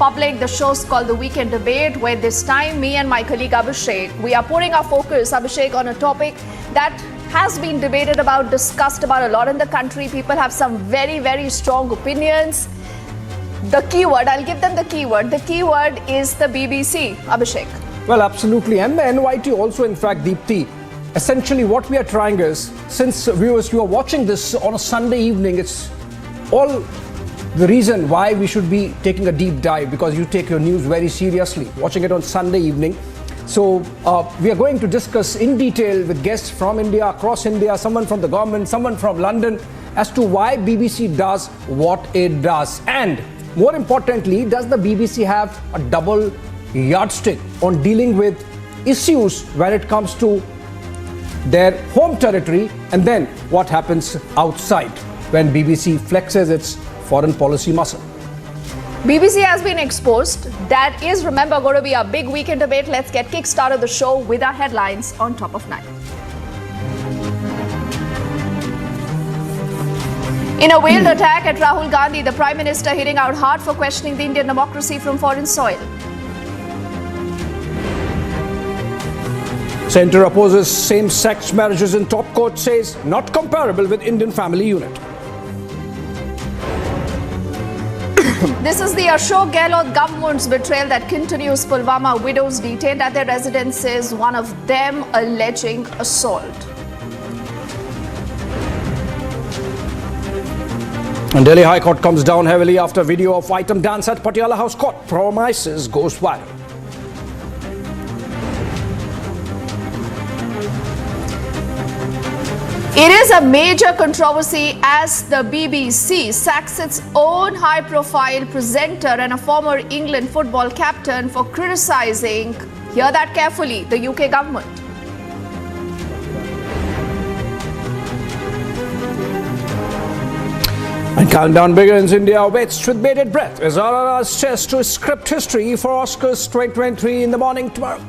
Republic. The show's called The Weekend Debate, where this time me and my colleague Abhishek, we are putting our focus, Abhishek, on a topic that has been debated about, discussed about a lot in the country. People have some very, very strong opinions. The keyword, I'll give them the keyword. The keyword is the BBC, Abhishek. Well, absolutely. And the NYT also, in fact, Deepthi. Essentially, what we are trying is, since viewers, you are watching this on a Sunday evening, it's all the reason why we should be taking a deep dive, because you take your news very seriously, watching it on Sunday evening. So we are going to discuss in detail with guests from India, across India, someone from the government, someone from London, as to why BBC does what it does. And more importantly, does the BBC have a double yardstick on dealing with issues when it comes to their home territory, and then what happens outside when BBC flexes its foreign policy muscle? BBC has been exposed. That is, remember, going to be a big weekend debate. Let's get kick-started the show with our headlines on Top of 9. In a veiled attack at Rahul Gandhi, the Prime Minister hitting out hard for questioning the Indian democracy from foreign soil. Centre opposes same-sex marriages in top court, says not comparable with Indian family unit. This is the Ashok Gehlot government's betrayal that continues. Pulwama widows detained at their residences, one of them alleging assault. And Delhi High Court comes down heavily after video of item dance at Patiala House Court premises goes viral. It is a major controversy as the BBC sacks its own high-profile presenter and a former England football captain for criticising, hear that carefully, the UK government. And countdown begins. India waits with bated breath as RRR's chest to script history for Oscars 2023 in the morning tomorrow.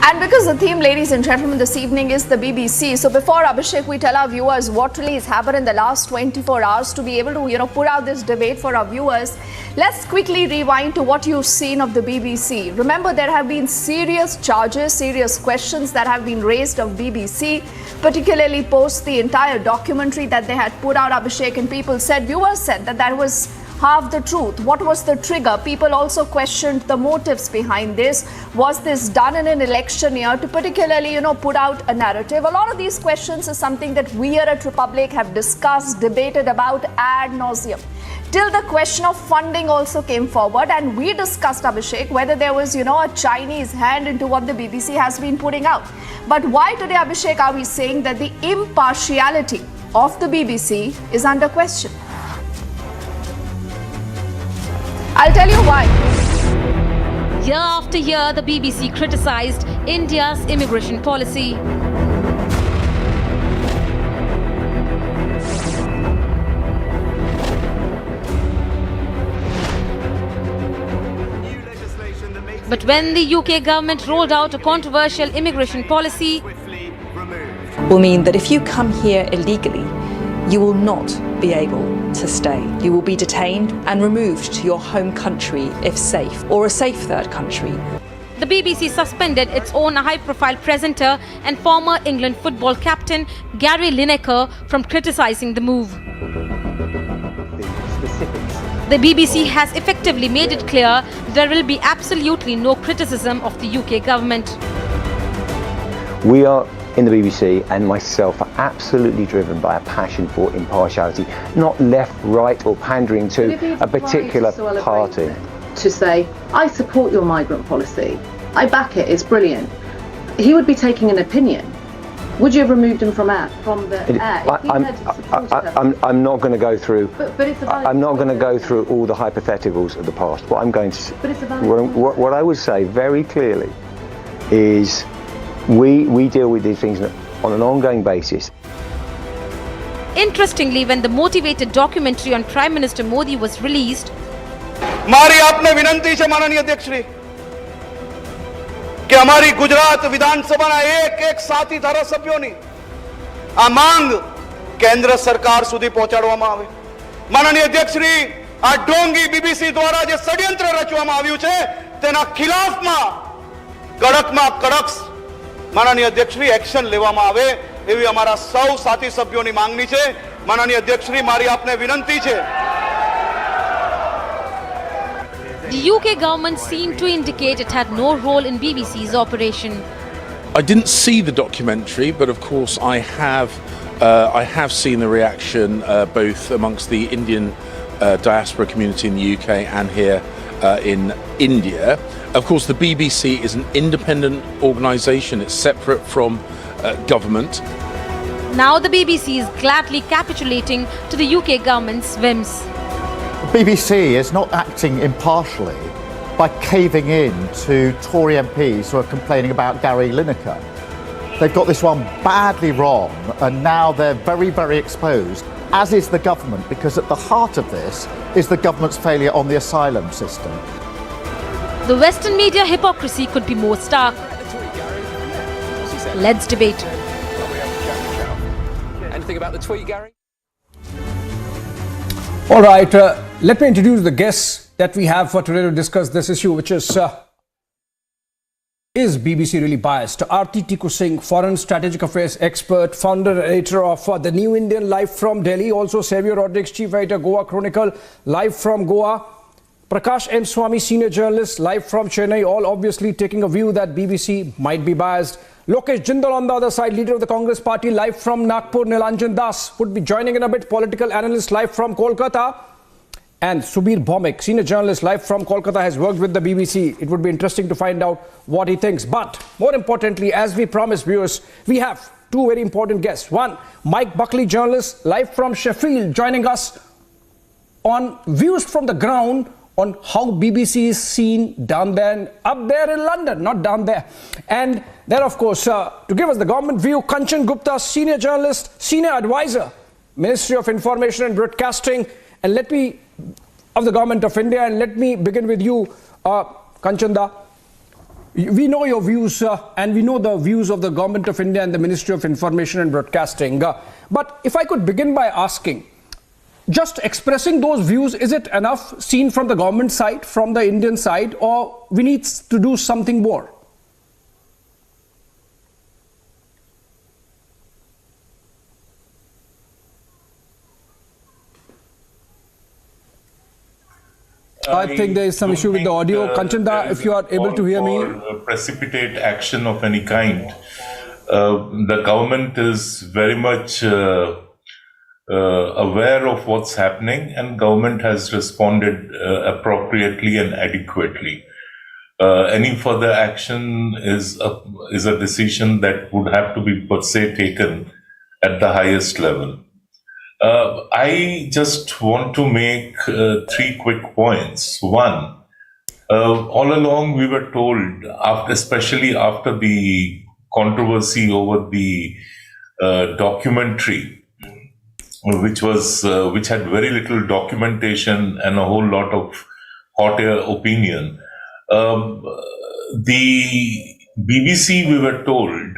And because the theme, ladies and gentlemen, this evening is the BBC. So before, Abhishek, we tell our viewers what really has happened in the last 24 hours to be able to, put out this debate for our viewers. Let's quickly rewind to what you've seen of the BBC. Remember, there have been serious charges, serious questions that have been raised of BBC, particularly post the entire documentary that they had put out, Abhishek, and viewers said that was half the truth. What was the trigger? People also questioned the motives behind this. Was this done in an election year to particularly, put out a narrative? A lot of these questions is something that we here at Republic have discussed, debated about ad nauseum. Till the question of funding also came forward, and we discussed, Abhishek, whether there was, a Chinese hand into what the BBC has been putting out. But why today, Abhishek, are we saying that the impartiality of the BBC is under question? I'll tell you why. Year after year, the BBC criticised India's immigration policy. But when the UK government rolled out a controversial immigration policy, will mean that if you come here illegally, you will not be able to stay. You will be detained and removed to your home country if safe, or a safe third country. the BBC suspended its own high-profile presenter and former England football captain Gary Lineker from criticising the move. The BBC has effectively made it clear there will be absolutely no criticism of the UK government. We are in the BBC and myself are absolutely driven by a passion for impartiality, not left, right or pandering to a particular party. To say, I support your migrant policy, I back it, it's brilliant. He would be taking an opinion. Would you have removed him from the air? I'm not going to go through. But it's a valid I'm not going to go point. through all the hypotheticals of the past. What I'm going to, But it's a valid what I would say very clearly is, we deal with these things on an ongoing basis. Interestingly, when the motivated documentary on Prime Minister Modi was released, मारी आपने विनंती से माननीय अध्यक्ष श्री અમારી ગુજરાત વિધાનસભાના એક સાથી ધારાસભ્યોની આ માંગ કેન્દ્ર સરકાર સુધી પહોંચાડવામાં આવે. માનનીય અધ્યક્ષશ્રી, આ ઢોંગી બીબીસી દ્વારા જે ષડયંત્ર રચવામાં આવ્યું છે તેના ખિલાફમાં કડકમાં કડક માનનીય અધ્યક્ષશ્રી એક્શન લેવામાં આવે એવી અમારા સૌ સાથી સભ્યોની માંગણી છે. માનનીય અધ્યક્ષશ્રી, મારી આપને વિનંતી છે. The UK government seemed to indicate it had no role in BBC's operation. I didn't see the documentary, but of course I have seen the reaction both amongst the Indian diaspora community in the UK and here in India. Of course, the BBC is an independent organisation. It's separate from government. Now the BBC is gladly capitulating to the UK government's whims. BBC is not acting impartially by caving in to Tory MPs who are complaining about Gary Lineker. They've got this one badly wrong and now they're very, very exposed, as is the government, because at the heart of this is the government's failure on the asylum system. The Western media hypocrisy could be more stark. Let's debate. Anything about the tweet, Gary? All right, let me introduce the guests that we have for today to discuss this issue, which is BBC really biased? Aarti Tikku Singh, Foreign Strategic Affairs expert, founder and editor of The New Indian, live from Delhi. Also Xavier Rodrigues, chief editor, Goa Chronicle, live from Goa. Prakash M. Swamy, senior journalist, live from Chennai, all obviously taking a view that BBC might be biased. Lokesh Jindal on the other side, leader of the Congress party, live from Nagpur. Nilanjan Das would be joining in a bit, political analyst, live from Kolkata. And Subir Bhomik, senior journalist, live from Kolkata, has worked with the BBC. It would be interesting to find out what he thinks. But more importantly, as we promised viewers, we have two very important guests. One, Mike Buckley, journalist, live from Sheffield, joining us on views from the ground on how BBC is seen down there and up there in London, not down there. And then, of course, to give us the government view, Kanchan Gupta, senior journalist, senior advisor, Ministry of Information and Broadcasting, and of the Government of India. And let me begin with you, Kanchanda. We know your views and we know the views of the Government of India and the Ministry of Information and Broadcasting. But if I could begin by asking, just expressing those views, is it enough seen from the government side, from the Indian side, or we need to do something more? I think there is some issue with the audio. Kanchanda, if you are able to hear me. Precipitate action of any kind. The government is very much aware of what's happening, and government has responded appropriately and adequately. Any further action is a decision that would have to be per se taken at the highest level. I just want to make 3 quick points. One, all along we were told, especially after the controversy over the documentary, which had very little documentation and a whole lot of hot air opinion, the BBC, we were told,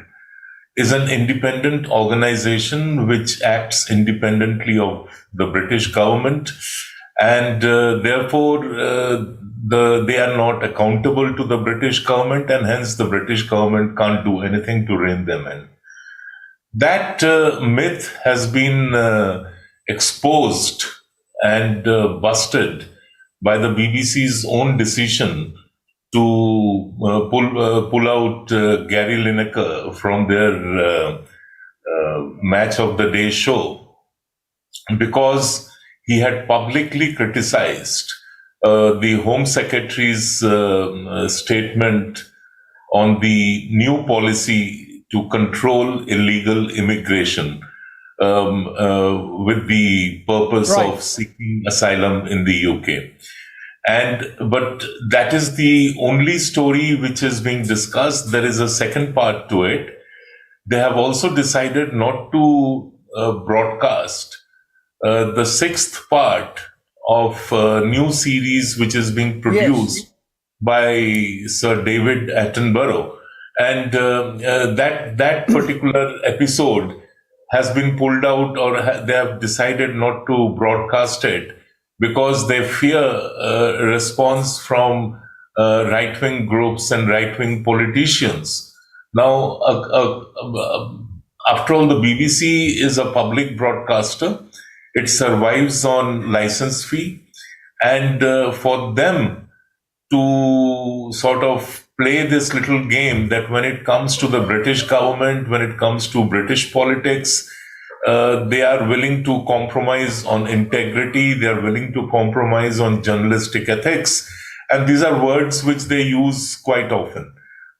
is an independent organization which acts independently of the British government, and therefore they are not accountable to the British government, and hence the British government can't do anything to rein them in. That myth has been exposed and busted by the BBC's own decision to pull out Gary Lineker from their Match of the Day show, because he had publicly criticized the Home Secretary's statement on the new policy to control illegal immigration with the purpose of seeking asylum in the UK. But that is the only story which is being discussed. There is a second part to it. They have also decided not to broadcast the 6th part of a new series which is being produced by Sir David Attenborough, And that particular episode has been pulled out, or they have decided not to broadcast it because they fear a response from right-wing groups and right-wing politicians. Now, after all, the BBC is a public broadcaster. It survives on license fee. And for them to sort of play this little game that when it comes to the British government, when it comes to British politics, they are willing to compromise on integrity, they are willing to compromise on journalistic ethics. And these are words which they use quite often.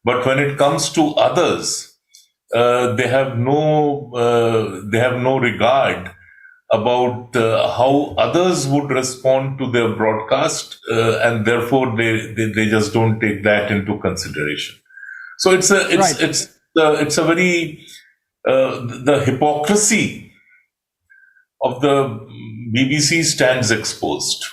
But when it comes to others, they have no regard about how others would respond to their broadcast, and therefore they just don't take that into consideration. So it's a very the hypocrisy of the BBC stands exposed.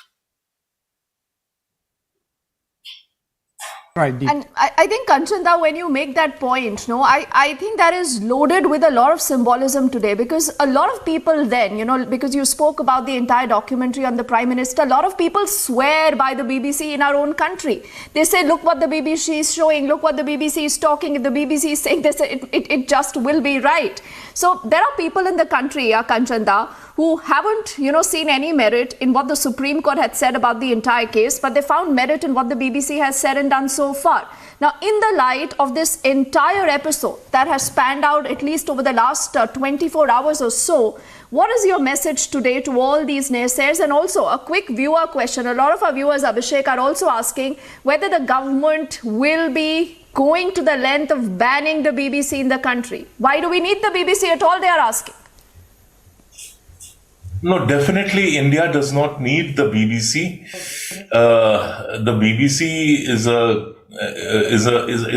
Right. And I think, Kanchanda, when you make that point, I think that is loaded with a lot of symbolism today, because a lot of people then, because you spoke about the entire documentary on the Prime Minister, a lot of people swear by the BBC in our own country. They say, look what the BBC is showing, look what the BBC is talking, if the BBC is saying this, it just will be right. So there are people in the country, Kanchanda, who haven't, seen any merit in what the Supreme Court had said about the entire case, but they found merit in what the BBC has said and done so far. Now, in the light of this entire episode that has spanned out at least over the last 24 hours or so, what is your message today to all these naysayers? And also a quick viewer question. A lot of our viewers, Abhishek, are also asking whether the government will be going to the length of banning the BBC in the country. Why do we need the BBC at all, they are asking? No, definitely India does not need the BBC. The BBC is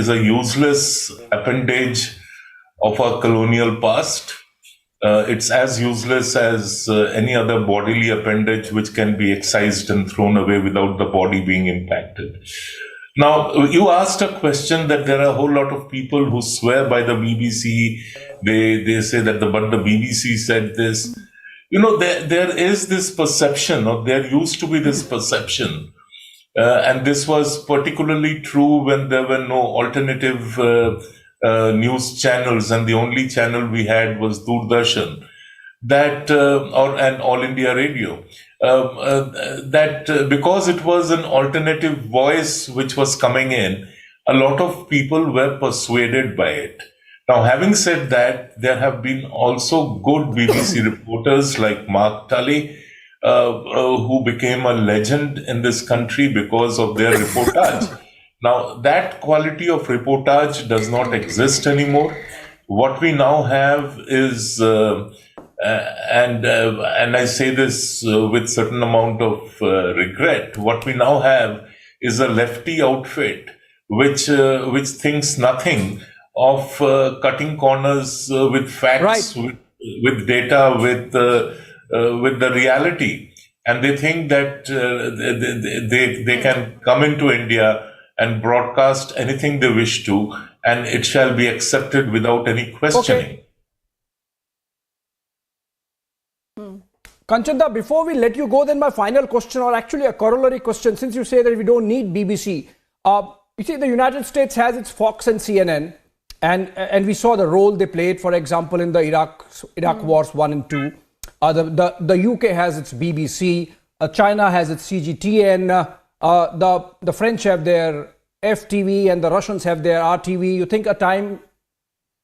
a useless appendage of our colonial past. It's as useless as any other bodily appendage which can be excised and thrown away without the body being impacted. Now, you asked a question that there are a whole lot of people who swear by the BBC. They say that but the BBC said this. There is this perception, or there used to be this perception, and this was particularly true when there were no alternative news channels, and the only channel we had was Doordarshan, and All India Radio. That because it was an alternative voice which was coming in, a lot of people were persuaded by it. Now, having said that, there have been also good BBC reporters like Mark Tully, who became a legend in this country because of their reportage. Now, that quality of reportage does not exist anymore. What we now have is, and I say this with certain amount of regret, what we now have is a lefty outfit which thinks nothing of cutting corners with facts, right, with data, with the reality, and they think that they can come into India and broadcast anything they wish to, and it shall be accepted without any questioning. Okay. Kanchanda, before we let you go, then my final question, or actually a corollary question, since you say that we don't need BBC, you see the United States has its Fox and CNN. And we saw the role they played, for example, in the Iraq Wars 1 and 2. The UK has its BBC. China has its CGTN. The French have their FTV, and the Russians have their RTV. You think the time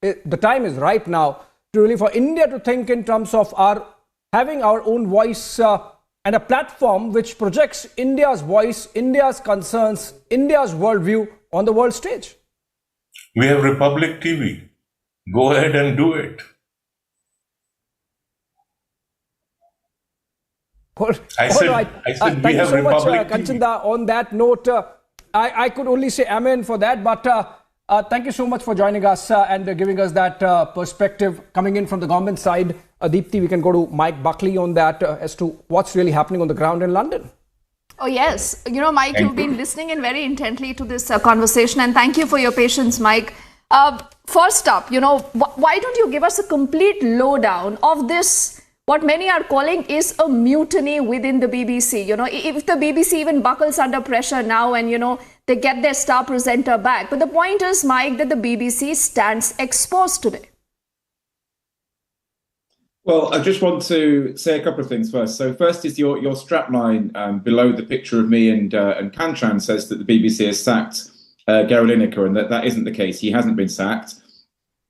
is ripe now to really for India to think in terms of having our own voice and a platform which projects India's voice, India's concerns, India's worldview on the world stage. We have Republic TV. Go ahead and do it. I said we have Republic TV. Kanchanda, on that note, I could only say amen for that, but thank you so much for joining us and giving us that perspective coming in from the government side. Deepthi, we can go to Mike Buckley on that as to what's really happening on the ground in London. Oh, yes. Mike, you've been listening in very intently to this conversation, and thank you for your patience, Mike. First up, why don't you give us a complete lowdown of this, what many are calling is a mutiny within the BBC? If the BBC even buckles under pressure now and, they get their star presenter back. But the point is, Mike, that the BBC stands exposed today. Well, I just want to say a couple of things first. So first is your strapline below the picture of me and Kanchan says that the BBC has sacked Gary Lineker, and that isn't the case. He hasn't been sacked.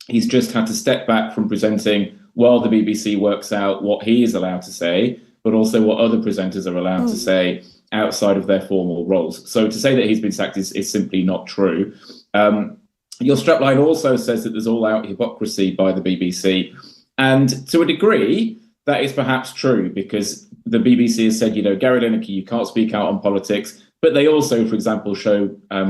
He's just had to step back from presenting while the BBC works out what he is allowed to say, but also what other presenters are allowed to say outside of their formal roles. So to say that he's been sacked is simply not true. Your strapline also says that there's all-out hypocrisy by the BBC. And to a degree, that is perhaps true, because the BBC has said, Gary Lineker, you can't speak out on politics. But they also, for example, show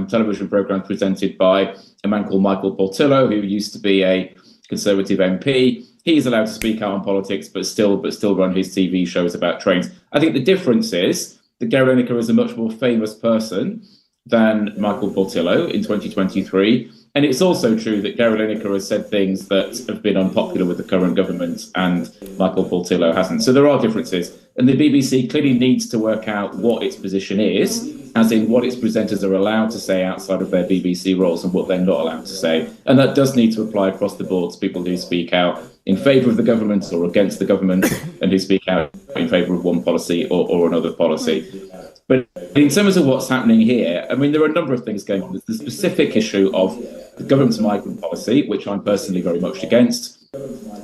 television programmes presented by a man called Michael Portillo, who used to be a Conservative MP. He's allowed to speak out on politics, but still run his TV shows about trains. I think the difference is that Gary Lineker is a much more famous person than Michael Portillo in 2023. And it's also true that Gary Lineker has said things that have been unpopular with the current government, and Michael Portillo hasn't. So there are differences. And the BBC clearly needs to work out what its position is, as in what its presenters are allowed to say outside of their BBC roles and what they're not allowed to say. And that does need to apply across the board to people who speak out in favour of the government or against the government, and who speak out in favour of one policy or another policy. But in terms of what's happening here, I mean, there are a number of things going on. There's the specific issue of the government's migrant policy, which I'm personally very much against,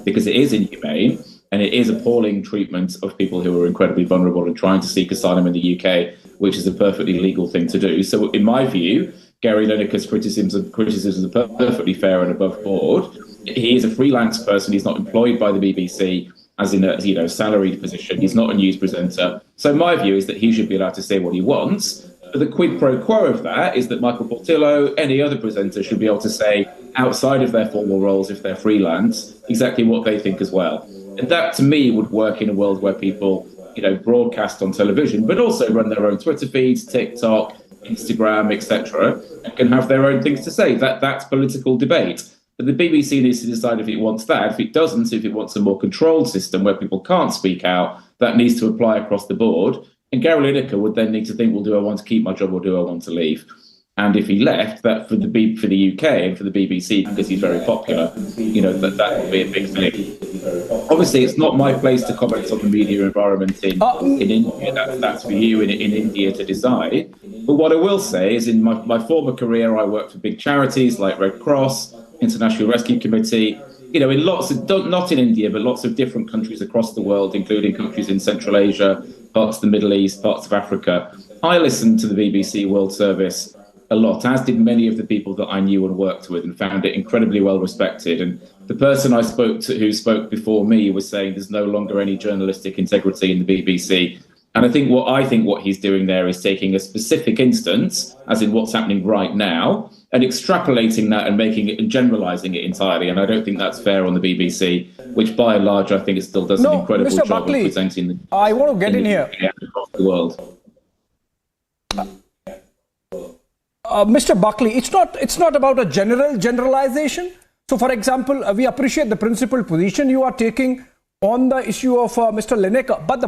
because it is inhumane and it is appalling treatment of people who are incredibly vulnerable and trying to seek asylum in the UK, which is a perfectly legal thing to do. So in my view, Gary Lineker's criticisms are perfectly fair and above board. He is a freelance person. He's not employed by the BBC as in a salaried position. He's not a news presenter. So my view is that he should be allowed to say what he wants. But the quid pro quo of that is that Michael Portillo, any other presenter, should be able to say outside of their formal roles, if they're freelance, exactly what they think as well. And that, to me, would work in a world where people, broadcast on television, but also run their own Twitter feeds, TikTok, Instagram, etc., and can have their own things to say. That's political debate. But the BBC needs to decide if it wants that. If it doesn't, if it wants a more controlled system where people can't speak out, that needs to apply across the board. And Gary Lineker would then need to think, well, do I want to keep my job or do I want to leave? And if he left, that for the UK and for the BBC, because he's very popular, that would be a big thing. Obviously, it's not my place to comment on the media environment in India. That's for you in India to decide. But what I will say is, in my former career, I worked for big charities like Red Cross, International Rescue Committee, in lots of, not in India, but lots of different countries across the world, including countries in Central Asia, parts of the Middle East, parts of Africa. I listened to the BBC World Service a lot, as did many of the people that I knew and worked with, and found it incredibly well respected. And the person I spoke to who spoke before me was saying there's no longer any journalistic integrity in the BBC. And I think what he's doing there is taking a specific instance, as in what's happening right now, and extrapolating that and making it and generalising it entirely. And I don't think that's fair on the BBC, which by and large I think it still does an incredible Mr. job Buckley, of presenting the I want to get in here across the world. Mr. Buckley, it's not about a generalization. So, for example, we appreciate the principled position you are taking on the issue of Mr. Lineker, but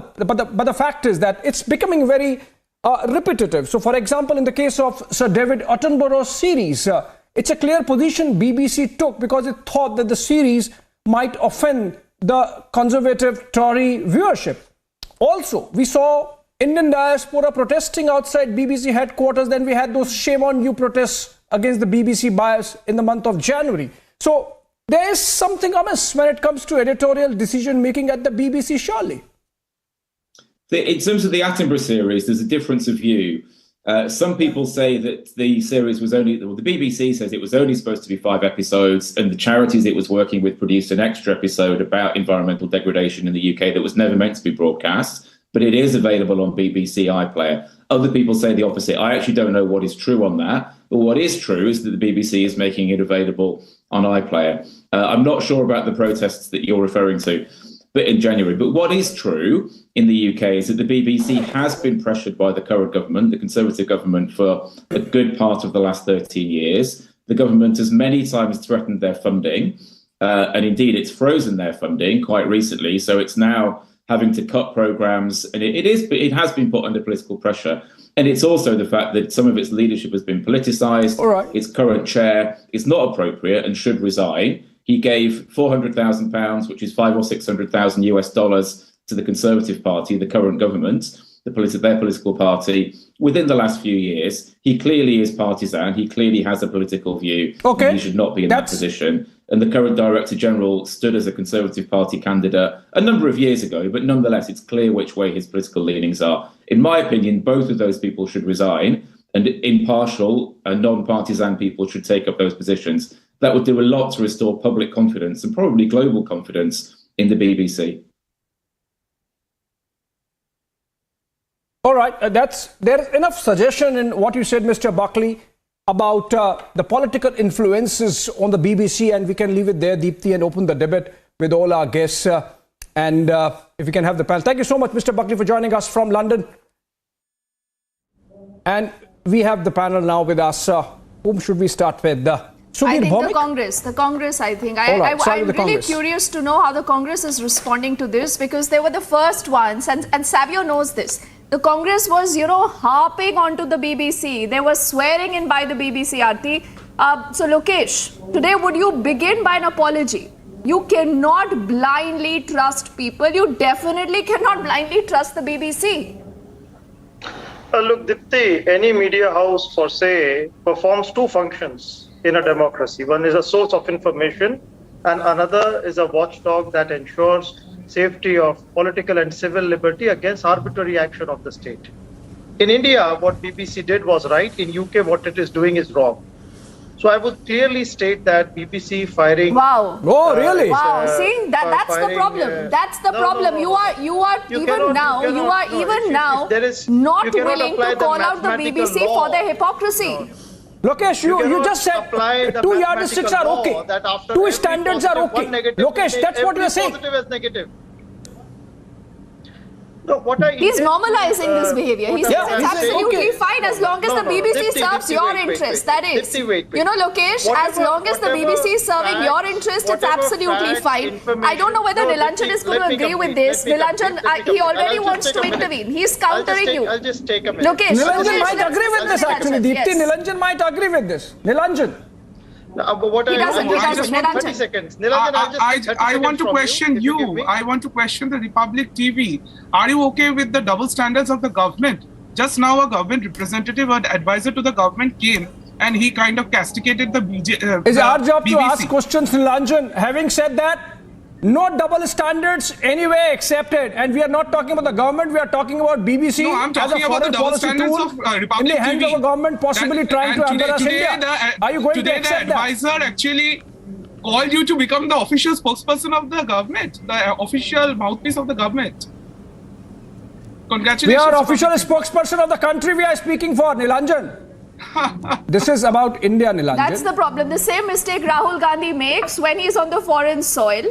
the fact is that it's becoming very repetitive. So, for example, in the case of Sir David Attenborough's series, it's a clear position BBC took because it thought that the series might offend the conservative Tory viewership. Also, we saw Indian diaspora protesting outside BBC headquarters. Then we had those shame on you protests against the BBC bias in the month of January. So there is something amiss when it comes to editorial decision making at the BBC, surely. In terms of the Attenborough series, there's a difference of view. Some people say that the series was the BBC says it was only supposed to be 5 episodes, and the charities it was working with produced an extra episode about environmental degradation in the UK that was never meant to be broadcast. But it is available on BBC iPlayer. Other people say the opposite. I actually don't know what is true on that. But what is true is that the BBC is making it available on iPlayer. I'm not sure about the protests that you're referring to, but in January. But what is true in the UK is that the BBC has been pressured by the current government, the Conservative government, for a good part of the last 13 years The government has many times threatened their funding, and indeed it's frozen their funding quite recently. So it's now having to cut programs, and it has been put under political pressure. And it's also the fact that some of its leadership has been politicised. All right. Its current chair is not appropriate and should resign. He gave £400,000, which is $500,000 or $600,000 to the Conservative Party, the current government, their political party, within the last few years. He clearly is partisan. He clearly has a political view. Okay. He should not be in that position. And the current Director General stood as a Conservative Party candidate a number of years ago, but nonetheless, it's clear which way his political leanings are. In my opinion, both of those people should resign, and impartial and non-partisan people should take up those positions. That would do a lot to restore public confidence and probably global confidence in the BBC. All right, there's enough suggestion in what you said, Mr. Buckley, about the political influences on the BBC, and we can leave it there, Deepthi, and open the debate with all our guests. And if we can have the panel. Thank you so much, Mr. Buckley, for joining us from London. And we have the panel now with us. Whom should we start with? I think the Congress, I think. I'm really curious to know how the Congress is responding to this, because they were the first ones, and Savio knows this. The Congress was, harping onto the BBC. They were swearing in by the BBC, Aarti. So, Lokesh, today would you begin by an apology? You cannot blindly trust people. You definitely cannot blindly trust the BBC. Look, Deepthi, any media house, per se, performs two functions in a democracy. One is a source of information, and another is a watchdog that ensures safety of political and civil liberty against arbitrary action of the state. In India, what BBC did was right. In UK, what it is doing is wrong. So I would clearly state that BBC firing. Wow. Oh, really? Wow. See, that's the problem. That's the problem. No. You are even now not willing to call out the BBC for their hypocrisy. Lokesh, you just said 2 yardsticks are okay. 2 standards are okay. Lokesh, that's what you're saying. No, He's normalizing this behavior. He says it's absolutely fine as long as the BBC serves your interest. That is, Lokesh, as long as the BBC is serving your interest, it's absolutely fine. I don't know whether Nilanjan is going to agree with this. Nilanjan, he already wants to intervene. He's countering you. I'll just take a minute. Lokesh, Nilanjan might agree with this actually. Deepthi, Nilanjan might agree with this. Nilanjan. He doesn't. 30 seconds. Nilanjan, I want to question you. I want to question the Republic TV. Are you okay with the double standards of the government? Just now a government representative or advisor to the government came and he kind of castigated the It's our job BBC. to ask questions, Nilanjan. Having said that, no double standards anyway accepted, and we are not talking about the government, we are talking about BBC. No, I'm talking about the double standards of Republic in the hands TV. of a government possibly trying to embarrass India. Are you going to accept the advisor actually called you to become the official spokesperson of the government, the official mouthpiece of the government. Congratulations. We are official spokesperson of the country we are speaking for, Nilanjan. This is about India, Nilanjan. That's the problem. The same mistake Rahul Gandhi makes when he's on the foreign soil.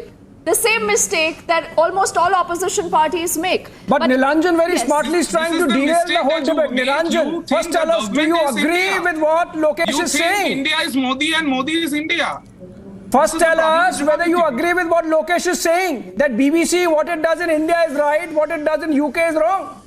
The same mistake that almost all opposition parties make. But Nilanjan very smartly is trying to derail the whole debate. Nilanjan, first tell us, do you agree with what Lokesh is saying? India is Modi and Modi is India. First tell us whether you agree with what Lokesh is saying, that BBC, what it does in India is right, what it does in UK is wrong.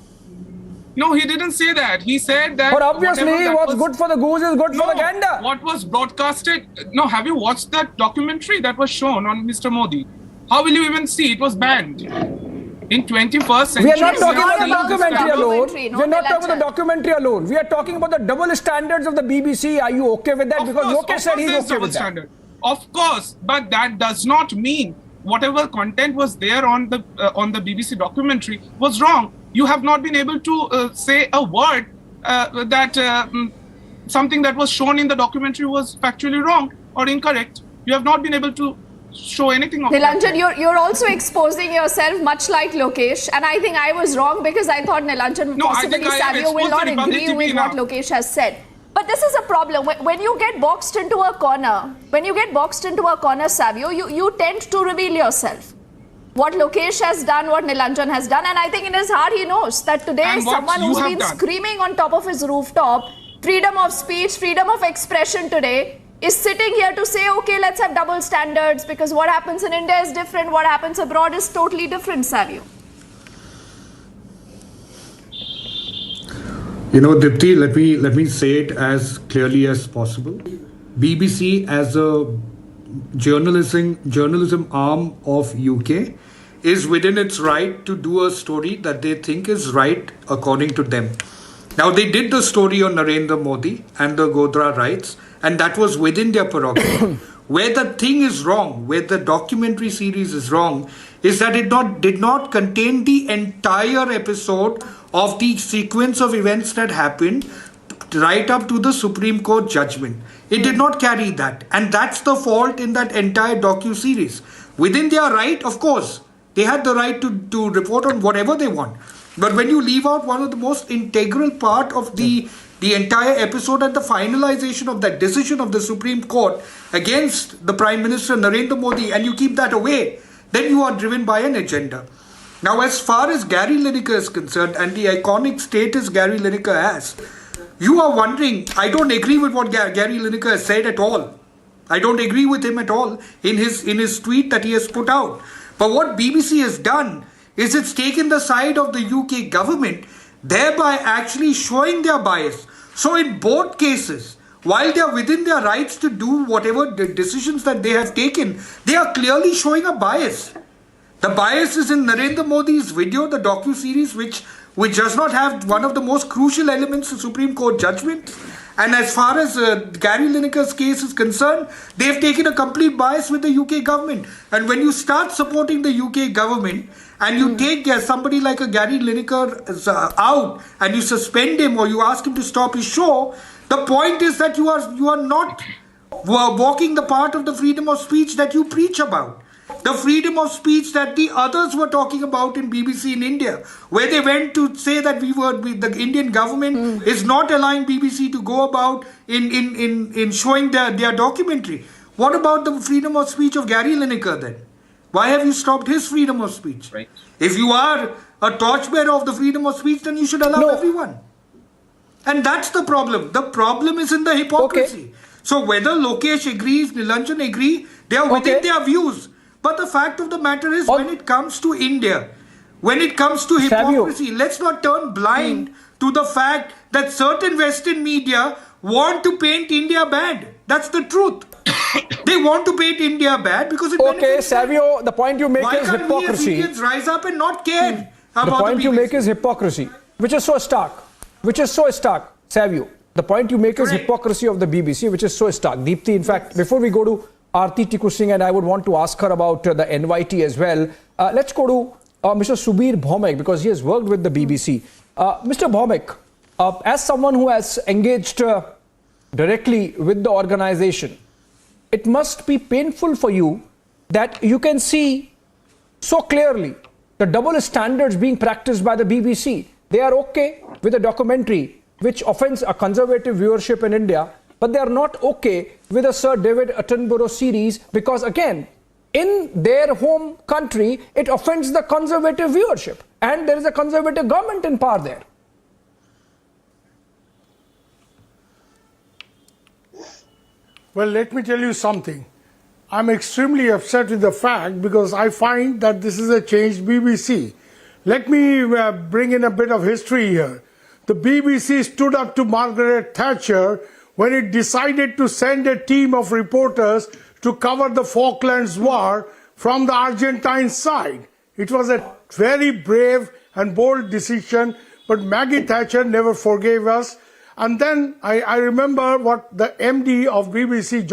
No, he didn't say that. He said that... But obviously, what's good for the goose is good for the gander. What was broadcasted... No, have you watched that documentary that was shown on Mr. Modi? How will you even see? It was banned. In 21st century... We are not talking about the documentary alone. We are not talking about the documentary alone. We are talking about the double standards of the BBC. Are you okay with that? Because Lokesh said he's okay with that. Of course, but that does not mean whatever content was there on the BBC documentary was wrong. You have not been able to say a word that something that was shown in the documentary was factually wrong or incorrect. You have not been able to show anything of Nilanjan, you're also exposing yourself much like Lokesh, and I think I was wrong because I thought Nilanjan possibly Savio will not agree with what Lokesh has said. But this is a problem. When you get boxed into a corner, Savio, you tend to reveal yourself. What Lokesh has done, what Nilanjan has done, and I think in his heart he knows that today someone who's been screaming on top of his rooftop, freedom of speech, freedom of expression today, is sitting here to say, okay, let's have double standards because what happens in India is different, what happens abroad is totally different, Savio? You know, Dipti, let me say it as clearly as possible. BBC as a journalism arm of UK is within its right to do a story that they think is right according to them. Now, they did the story on Narendra Modi and the Godhra riots, and that was within their prerogative. Where the thing is wrong, where the documentary series is wrong, is that it did not contain the entire episode of the sequence of events that happened right up to the Supreme Court judgment. It did not carry that. And that's the fault in that entire docu-series. Within their right, of course, they had the right to report on whatever they want. But when you leave out one of the most integral part of the entire episode and the finalization of that decision of the Supreme Court against the Prime Minister Narendra Modi, and you keep that away, then you are driven by an agenda. Now, as far as Gary Lineker is concerned and the iconic status Gary Lineker has, you are wondering, I don't agree with what Gary Lineker has said at all. I don't agree with him at all in his tweet that he has put out. But what BBC has done is it's taken the side of the UK government, thereby actually showing their bias. So in both cases, while they are within their rights to do whatever the decisions that they have taken, they are clearly showing a bias. The bias is in Narendra Modi's video, the docu-series, which does not have one of the most crucial elements of Supreme Court judgment. And as far as Gary Lineker's case is concerned, they've taken a complete bias with the UK government. And when you start supporting the UK government and you take somebody like a Gary Lineker out and you suspend him or you ask him to stop his show, the point is that you are not walking the path of the freedom of speech that you preach about. The freedom of speech that the others were talking about in BBC in India, where they went to say that the Indian government is not allowing BBC to go about in showing their documentary. What about the freedom of speech of Gary Lineker then? Why have you stopped his freedom of speech? Right. If you are a torchbearer of the freedom of speech, then you should allow everyone. And that's the problem. The problem is in the hypocrisy. Okay. So whether Lokesh agrees, Nilanjan agree, they are within their views. But the fact of the matter is, when it comes to India, when it comes to hypocrisy, let's not turn blind to the fact that certain Western media want to paint India bad. That's the truth. They want to paint India bad because it benefits Savio, the point you make is hypocrisy. Why can't we as Indians rise up and not care about the point you make is hypocrisy, which is so stark. Savio, the point you make is hypocrisy of the BBC, which is so stark. Deepthi, in fact, before we go to Aarti Tikku Singh, and I would want to ask her about the NYT as well. Let's go to Mr. Subir Bhaumek, because he has worked with the BBC. Mr. Bhaumek, as someone who has engaged directly with the organization, it must be painful for you that you can see so clearly the double standards being practiced by the BBC. They are okay with a documentary which offends a conservative viewership in India, but they are not okay with a Sir David Attenborough series because, again, in their home country, it offends the conservative viewership. And there is a conservative government in power there. Well, let me tell you something. I'm extremely upset with the fact because I find that this is a changed BBC. Let me bring in a bit of history here. The BBC stood up to Margaret Thatcher when it decided to send a team of reporters to cover the Falklands War from the Argentine side. It was a very brave and bold decision, but Maggie Thatcher never forgave us. And then I remember what the MD of BBC,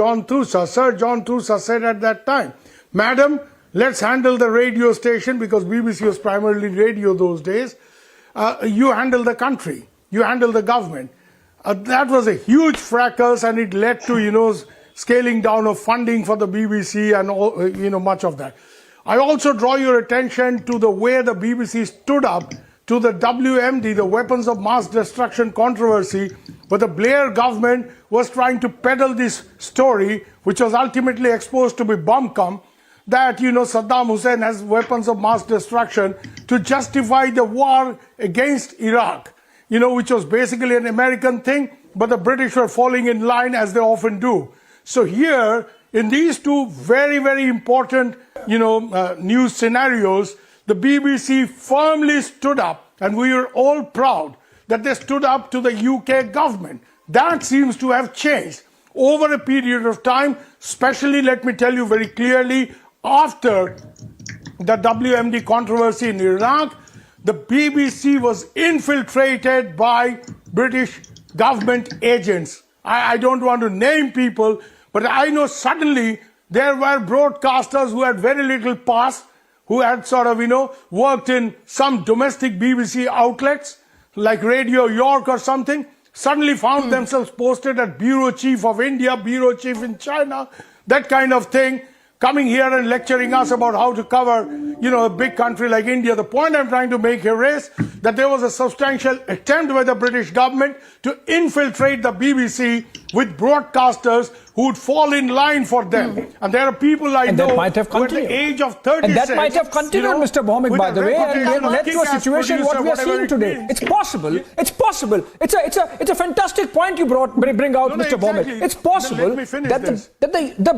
Sir John Thusa, said at that time. Madam, let's handle the radio station, because BBC was primarily radio those days. You handle the country. You handle the government. That was a huge fracas, and it led to, scaling down of funding for the BBC and all, much of that. I also draw your attention to the way the BBC stood up to the WMD, the Weapons of Mass Destruction controversy, where the Blair government was trying to peddle this story, which was ultimately exposed to be bumcum, that, Saddam Hussein has weapons of mass destruction to justify the war against Iraq. Which was basically an American thing, but the British were falling in line as they often do. So here, in these two very, very important, news scenarios, the BBC firmly stood up, and we are all proud that they stood up to the UK government. That seems to have changed over a period of time, especially, let me tell you very clearly, after the WMD controversy in Iraq. The BBC was infiltrated by British government agents. I don't want to name people, but I know suddenly there were broadcasters who had very little past, who had sort of, worked in some domestic BBC outlets, like Radio York or something, suddenly found themselves posted at Bureau Chief of India, Bureau Chief in China, that kind of thing, coming here and lecturing us about how to cover, a big country like India. The point I'm trying to make here is that there was a substantial attempt by the British government to infiltrate the BBC with broadcasters who would fall in line for them. And there are people I know who at the age of 36... And that might have continued, Mr. Bhaumik, by the way, and led to a situation what we are seeing today. It's possible. It's possible. It's a fantastic point you bring out, Mr. Bhaumik. It's possible that the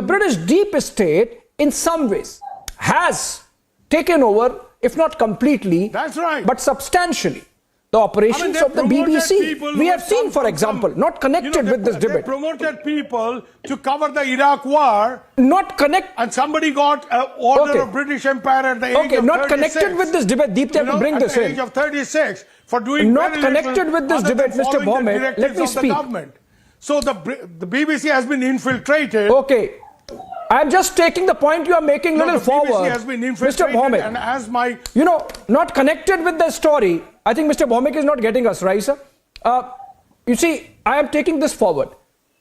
British deep state, in some ways, has taken over, if not completely, that's right, but substantially, the operations of the BBC. We have seen, for example, not connected with this debate. They promoted people to cover the Iraq war. Not connect. And somebody got an order of British Empire at the age of 36. Not connected with this debate. Deepti, will bring this in. At the age of 36 for doing not connected with this debate, Mr. Bhaumik. Let me speak. So the BBC has been infiltrated. Okay. I'm just taking the point you are making little forward. Has been infiltrated, Mr. Bhaumik, and as my... not connected with the story. I think Mr. Bhaumik is not getting us, right, sir? You see, I am taking this forward.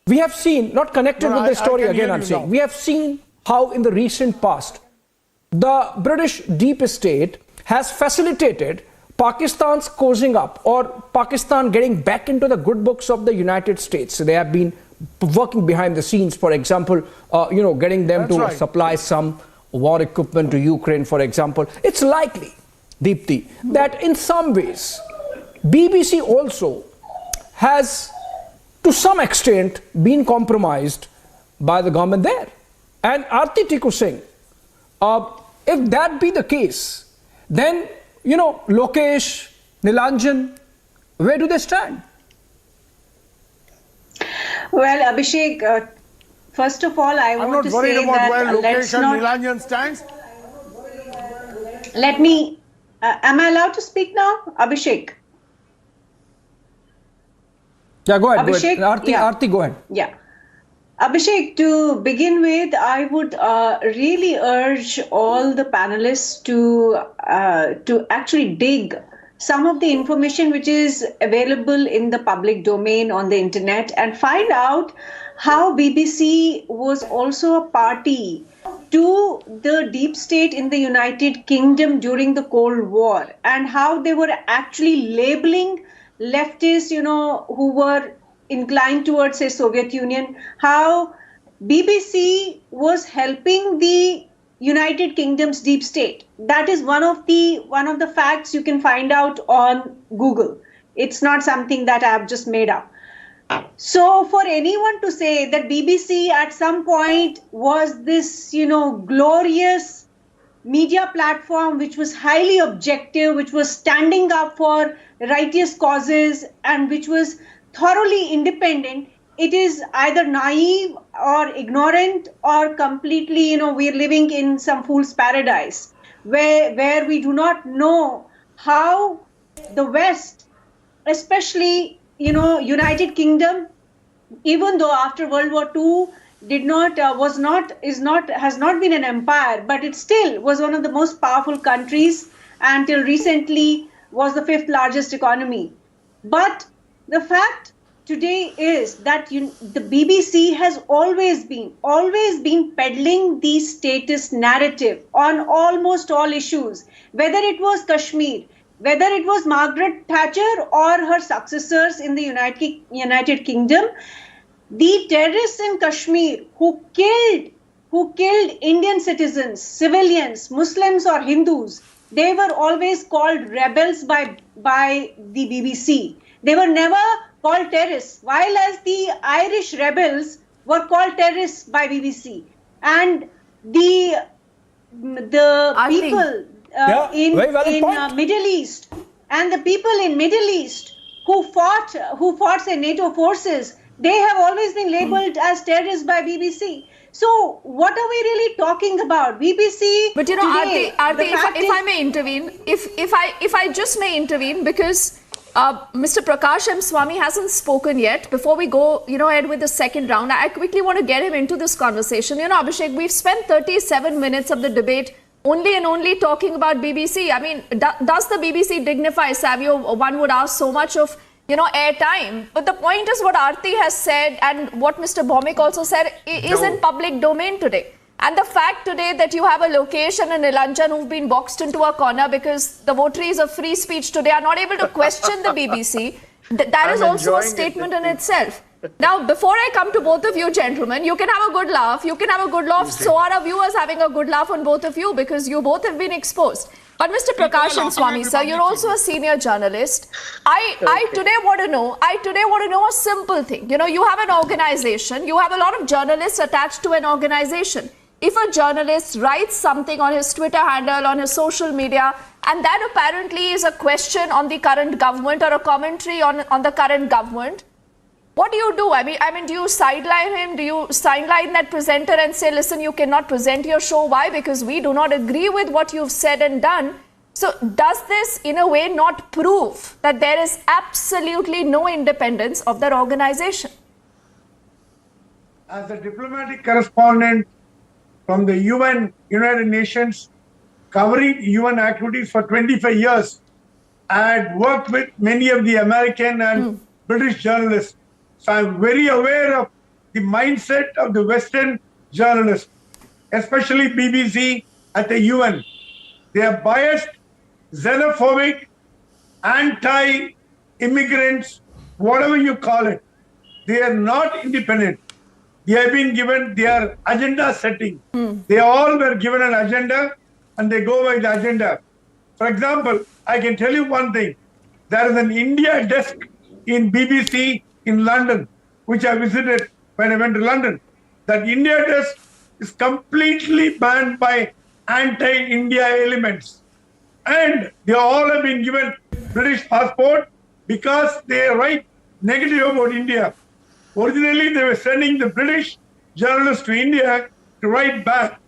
We have seen, not connected with the story again, I'm saying. We have seen how in the recent past, the British deep state has facilitated Pakistan's cozying up or Pakistan getting back into the good books of the United States. So they have been working behind the scenes, for example, getting them to supply some war equipment to Ukraine, for example. It's likely, Deepti, that in some ways, BBC also has, to some extent, been compromised by the government there. And Aarti Tikku Singh, if that be the case, then, Lokesh, Nilanjan, where do they stand? Well, Abhishek, first of all, I want to say that let's not... Nilanjan stands. Let me... am I allowed to speak now, Abhishek? Yeah, go ahead. Abhishek, go ahead. Aarti, go ahead. Yeah. Abhishek, to begin with, I would really urge all the panelists to actually dig some of the information which is available in the public domain on the internet and find out how BBC was also a party to the deep state in the United Kingdom during the Cold War and how they were actually labeling leftists, who were inclined towards, say, Soviet Union, how BBC was helping the United Kingdom's deep state. That is one of the facts you can find out on Google. It's not something that I have just made up. So for anyone to say that BBC at some point was this, glorious media platform which was highly objective, which was standing up for righteous causes and which was thoroughly independent, it is either naive or ignorant or completely, we're living in some fool's paradise where we do not know how the West, especially, United Kingdom, even though after World War II has not been an empire, but it still was one of the most powerful countries until recently was the 5th largest economy. But the fact today is that the BBC has always been peddling the status narrative on almost all issues, whether it was Kashmir, whether it was Margaret Thatcher or her successors in the United Kingdom. The terrorists in Kashmir who killed Indian citizens, civilians, Muslims or Hindus, they were always called rebels by the BBC. They were never called terrorists, while as the Irish rebels were called terrorists by BBC. And the people in Middle East and the people in Middle East who fought say NATO forces, they have always been labeled as terrorists by BBC. So what are we really talking about? BBC. But you know, today, Aarti, if I may intervene, if I just may intervene, because Mr. Prakash M. Swamy hasn't spoken yet. Before we go, ahead with the second round, I quickly want to get him into this conversation. Abhishek, we've spent 37 minutes of the debate only talking about BBC. I mean, does the BBC dignify Savio? One would ask so much of airtime. But the point is what Aarti has said and what Mr. Bhaumik also said is in public domain today. And the fact today that you have a location in Nilanjan who've been boxed into a corner because the votaries of free speech today are not able to question the BBC, that is also a statement in itself. Now, before I come to both of you gentlemen, you can have a good laugh. You can have a good laugh. So are our viewers having a good laugh on both of you because you both have been exposed. But Mr. Prakash and Swamy, sir, you're also a senior journalist. I today want to know a simple thing. You have an organization. You have a lot of journalists attached to an organization. If a journalist writes something on his Twitter handle, on his social media, and that apparently is a question on the current government or a commentary on the current government, what do you do? I mean, do you sideline him? Do you sideline that presenter and say, listen, you cannot present your show? Why? Because we do not agree with what you've said and done. So does this, in a way, not prove that there is absolutely no independence of that organization? As a diplomatic correspondent from the United Nations, covering UN activities for 25 years, I had worked with many of the American and British journalists. So I'm very aware of the mindset of the Western journalists, especially BBC at the UN. They are biased, xenophobic, anti-immigrants, whatever you call it. They are not independent. They have been given their agenda setting. They all were given an agenda and they go by the agenda. For example, I can tell you one thing. There is an India desk in BBC in London, which I visited when I went to London. That India desk is completely banned by anti-India elements. And they all have been given British passport because they write negative about India. Originally, they were sending the British journalists to India to write back.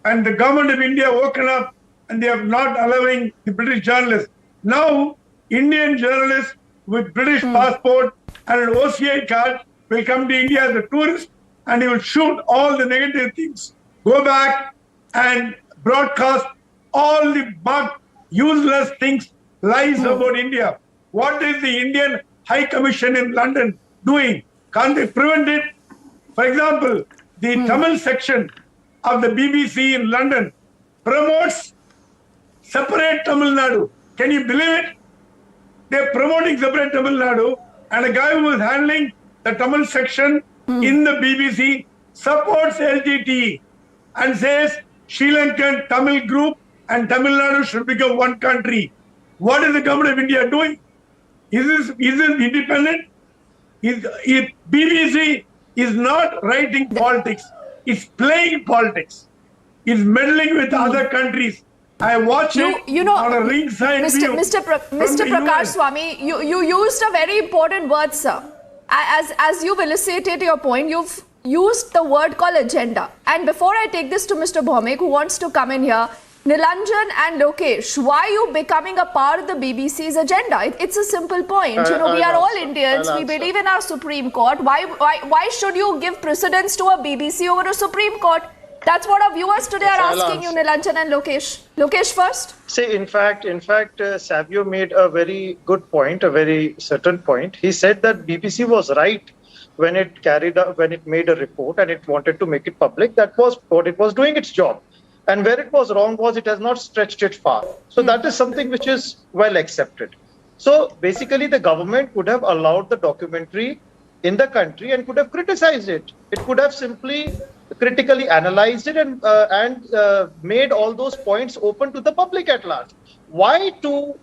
And the government of India woken up and they are not allowing the British journalists. Now, Indian journalists with British passport and an OCI card will come to India as a tourist and he will shoot all the negative things, go back and broadcast all the useless things, lies about India. What is the Indian High Commission in London doing? Can't they prevent it? For example, the Tamil section of the BBC in London promotes separate Tamil Nadu. Can you believe it? They're promoting separate Tamil Nadu, and a guy who is handling the Tamil section in the BBC supports LGT and says Sri Lankan Tamil group and Tamil Nadu should become one country. What is the government of India doing? Is this independent? If BBC is not writing politics, it's playing politics. It's meddling with other countries. I watch it on a ringside view. Mr. Prakash Swamy, you used a very important word, sir. As you've illustrated your point, you've used the word called agenda. And before I take this to Mr. Bhaumik, who wants to come in here, Nilanjan and Lokesh, why are you becoming a part of the BBC's agenda? It's a simple point. We are all Indians. We believe in our Supreme Court. Why should you give precedence to a BBC over a Supreme Court? That's what our viewers today are asking you, Nilanjan and Lokesh. Lokesh first. See, in fact, Savio made a very good point, a very certain point. He said that BBC was right when it made a report and it wanted to make it public. That was what it was doing its job. And where it was wrong was it has not stretched it far. So that is something which is well accepted. So basically the government could have allowed the documentary in the country and could have criticized it. It could have simply critically analyzed it and made all those points open to the public at large. Why to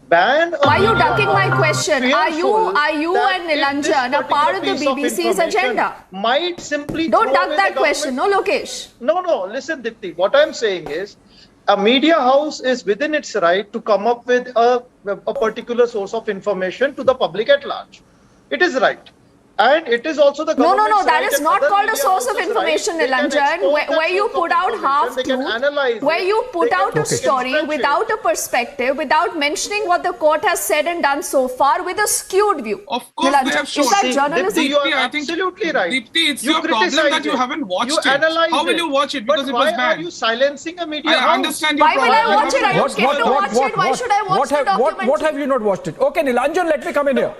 ban. Why are you ducking my question? Are you and Nilanjan a part of the BBC's agenda? Might simply don't duck that question, no, Lokesh. No. Listen, Dipti. What I'm saying is, a media house is within its right to come up with a particular source of information to the public at large. It is right. And it is also the government's No, that right is and not other called a media source of houses' information, right. They can Nilanjan, expose that where you source of put out information, half they can truth, analyze where it, you put they can out a story stretch it. without a perspective, without mentioning what the court has said and done so far, with a skewed view. Of course, Nilanjan, they have shown. is that journalism? Dipti, you are I think, absolutely right. Dipti, it's You your problem criticize that you it. haven't watched You it. analyze How will it. you watch it? Because But it was why banned. are you silencing a media I house? understand your Why will problem. I watch it? I don't get to watch it. Why should I watch the documentary? What have you not watched it? Okay, Nilanjan, let me come in here.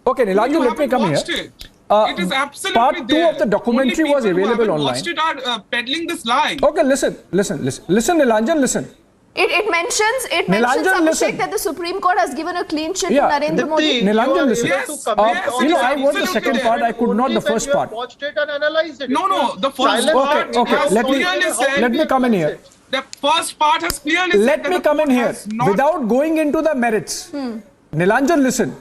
Okay, Nilanjan, let me come here. It is absolutely part 2 there. of the documentary was available online. Watched it are peddling this lie. Okay, listen, Nilanjan, listen. It mentions Nilanjan, listen. Abhishek, that the Supreme Court has given a clean sheet Yeah. to Narendra Modi. Nilanjan, listen. Yes, I want the second part. I could not the first part. Watched it and analyzed it. No, the first part Okay. has clearly said. Let me come in here. The first part has clearly said. Let me come in here without going into the merits. Nilanjan, listen.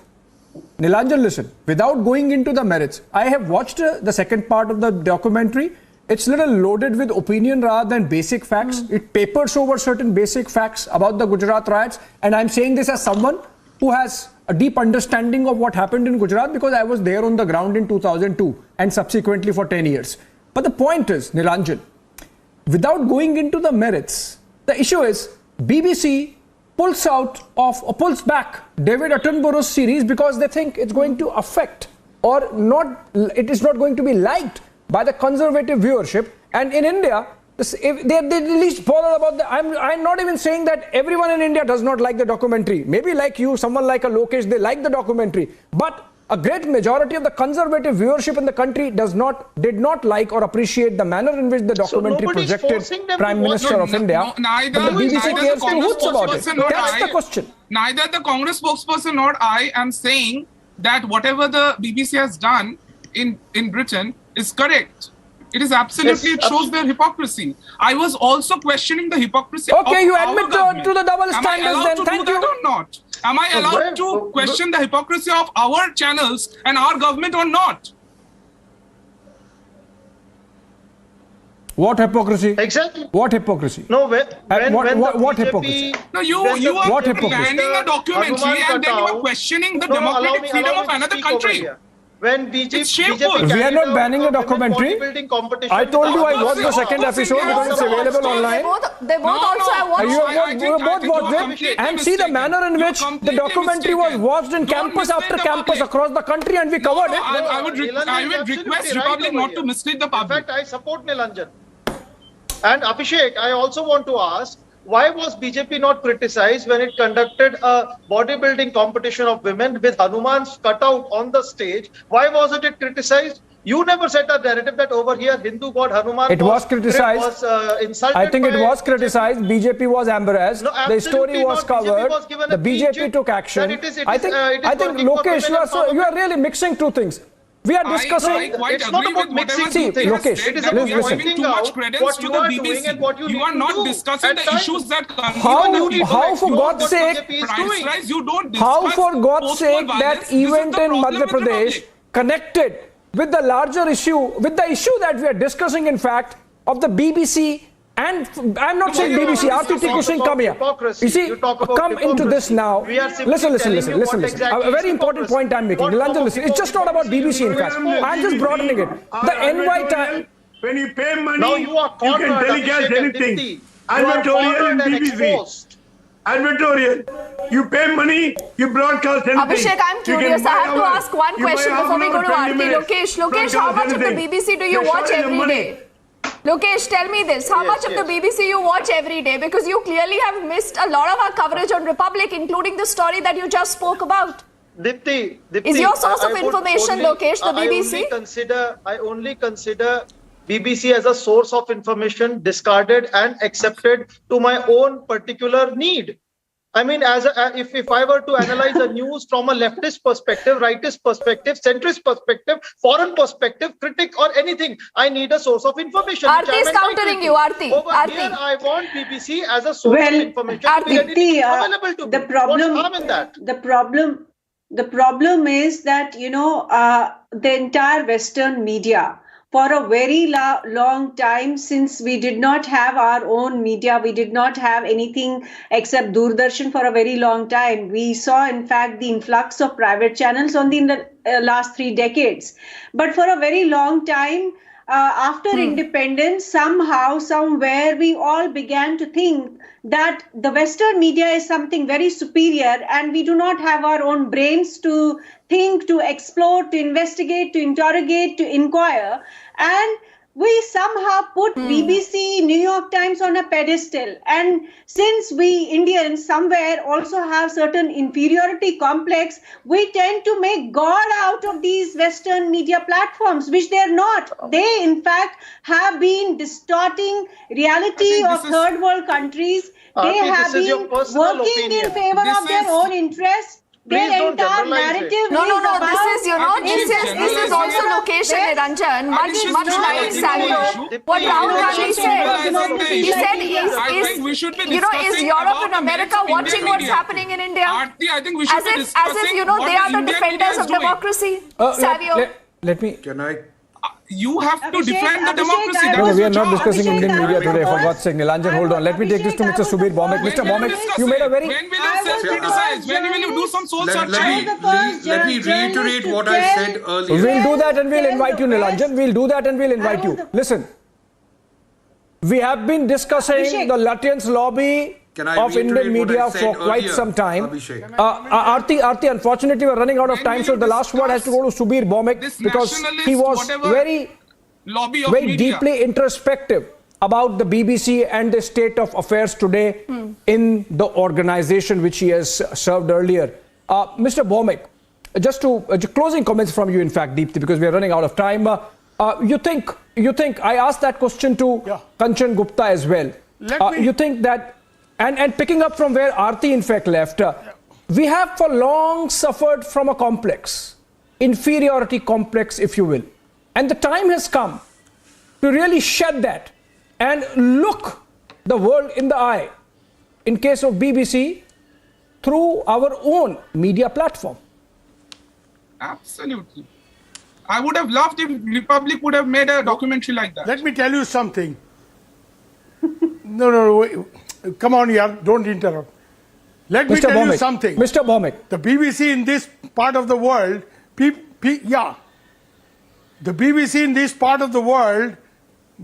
Without going into the merits, I have watched the second part of the documentary. It's a little loaded with opinion rather than basic facts. It papers over certain basic facts about the Gujarat riots. And I'm saying this as someone who has a deep understanding of what happened in Gujarat because I was there on the ground in 2002 and subsequently for 10 years. But the point is, Nilanjan, without going into the merits, the issue is BBC pulls back David Attenborough's series because they think it's going to affect or not, it is not going to be liked by the conservative viewership. And in India, they're least bothered about the. I'm not even saying that everyone in India does not like the documentary. Maybe like you, someone like a Lokesh, they like the documentary. But a great majority of the conservative viewership in the country did not like or appreciate the manner in which the documentary projected Prime Minister of India. Neither the BBC cares two hoots about it. That's the question. Neither the Congress spokesperson nor I am saying that whatever the BBC has done in Britain is correct. It is absolutely, it shows their hypocrisy. I was also questioning the hypocrisy of you our admit government. to the double standards then, thank you. Or not? Am I allowed to question the hypocrisy of our channels and our government or not? What hypocrisy? Exactly. What hypocrisy? No, what hypocrisy? No, you are banning a documentary and then you are questioning the democratic freedom of another country. When BJP we are not banning a documentary. I told you I watched the second episode because it's available online. They both also have watched. You both watched it and see the manner in which the documentary was watched in campus after campus across the country, and we covered it. I would request Republic not to mislead the public. In fact, I support Nilanjan. And Abhishek, I also want to ask, why was BJP not criticized when it conducted a bodybuilding competition of women with Hanuman's cutout on the stage? Why wasn't it criticized? You never set a narrative that over here Hindu god Hanuman was criticized. Insulted. I think it was criticized. BJP was embarrassed. No, the story was covered. The BJP took action. I think Lokesh, you are really mixing two things. We are discussing. I quite agree with whatever Lokesh, said, that we are giving too much credence to the BBC. You are not discussing the issues that how for God's sake, you don't how for God's sake that event in Madhya Pradesh connected with the larger issue, with the issue that we are discussing, in fact, of the BBC. And I'm not saying BBC, RTT Singh, come here. You see, come into this now. Listen. A very important point I'm making. Nilanjan, listen. It's just not about BBC, in fact. I'm just broadening it. The NY Times. When you pay money, now you can telecast anything. Advertorial in BBC. Advertorial. You pay money, you broadcast anything. Abhishek, I'm curious. I have to ask one question before we go to Aarti. Lokesh, how much of the BBC do you watch every day? Lokesh, tell me this. How much of the BBC you watch every day? Because you clearly have missed a lot of our coverage on Republic, including the story that you just spoke about. Dipti, is your source of information, Lokesh, the BBC? I only consider BBC as a source of information discarded and accepted to my own particular need. I mean, if I were to analyze the news from a leftist perspective, rightist perspective, centrist perspective, foreign perspective, critic or anything, I need a source of information. Aarti is countering you, Aarti. Over here, I want BBC as a source of information. Available to the problem, what's harm in that? The problem is that, the entire Western media, for a very long time, since we did not have our own media, we did not have anything except Doordarshan for a very long time. We saw, in fact, the influx of private channels in the last 3 decades. But for a very long time, after independence, somehow, somewhere, we all began to think that the Western media is something very superior and we do not have our own brains to think, to explore, to investigate, to interrogate, to inquire. And we somehow put BBC, New York Times on a pedestal. And since we Indians somewhere also have certain inferiority complex, we tend to make God out of these Western media platforms, which they're not. They, in fact, have been distorting reality of third world countries. They have been working in favor of their own interests. Their entire narrative No, this is also location, Niranjan. Much like Savio. What Rahul Gandhi said. He said, is Europe and America watching what's happening in India? As if, they are the defenders of democracy. Savio. Let me... Can I... You have to defend the democracy. No, we are not discussing Indian media today, for God's sake. Nilanjan, hold on. Let me take this to Mr. Subir Bhaumick. Mr. Bhaumick, you made a very... When will you self-criticize? When will you do some soul searching? Let me reiterate what I said earlier. We'll do that and we'll invite you, Nilanjan. We'll do that and we'll invite you. Listen, we have been discussing the Lutyens' lobby of Indian media for quite some time. Aarti, unfortunately, we're running out of time, so the last word has to go to Subir Bhaumick because he was very deeply introspective about the BBC and the state of affairs today in the organization which he has served earlier. Mr. Bhaumick, just closing comments from you, in fact, Deepthi, because we are running out of time. You think I asked that question to Kanchan Gupta as well. You think that, and picking up from where Aarti in fact left, we have for long suffered from a complex, inferiority complex, if you will. And the time has come to really shed that and look the world in the eye, in case of BBC, through our own media platform. Absolutely. I would have loved if Republic would have made a documentary like that. Let me tell you something. No, wait. Come on, yaar, don't interrupt. Let me tell you something. Mr. Bhaumick. The BBC in this part of the world, the BBC in this part of the world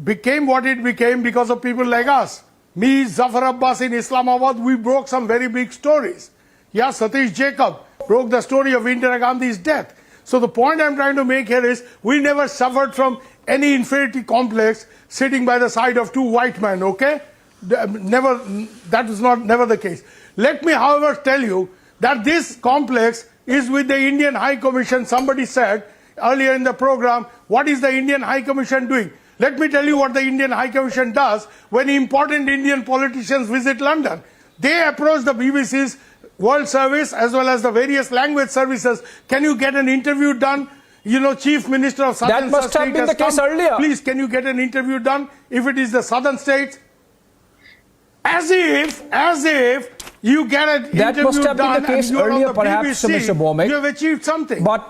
became what it became because of people like us. Me, Zafar Abbas in Islamabad, we broke some very big stories. Yeah, Satish Jacob broke the story of Indira Gandhi's death. So the point I'm trying to make here is we never suffered from any inferiority complex sitting by the side of two white men, okay? Never, that was never the case. Let me, however, tell you that this complex is with the Indian High Commission. Somebody said earlier in the program, what is the Indian High Commission doing? Let me tell you what the Indian High Commission does when important Indian politicians visit London. They approach the BBC's World Service as well as the various language services. Can you get an interview done? You know, Chief Minister of Southern States. That must have been the case earlier. Please, can you get an interview done if it is the Southern States? As if you get an interview done. That must have been the case earlier, perhaps, Mr. Bhaumick. You have achieved something. But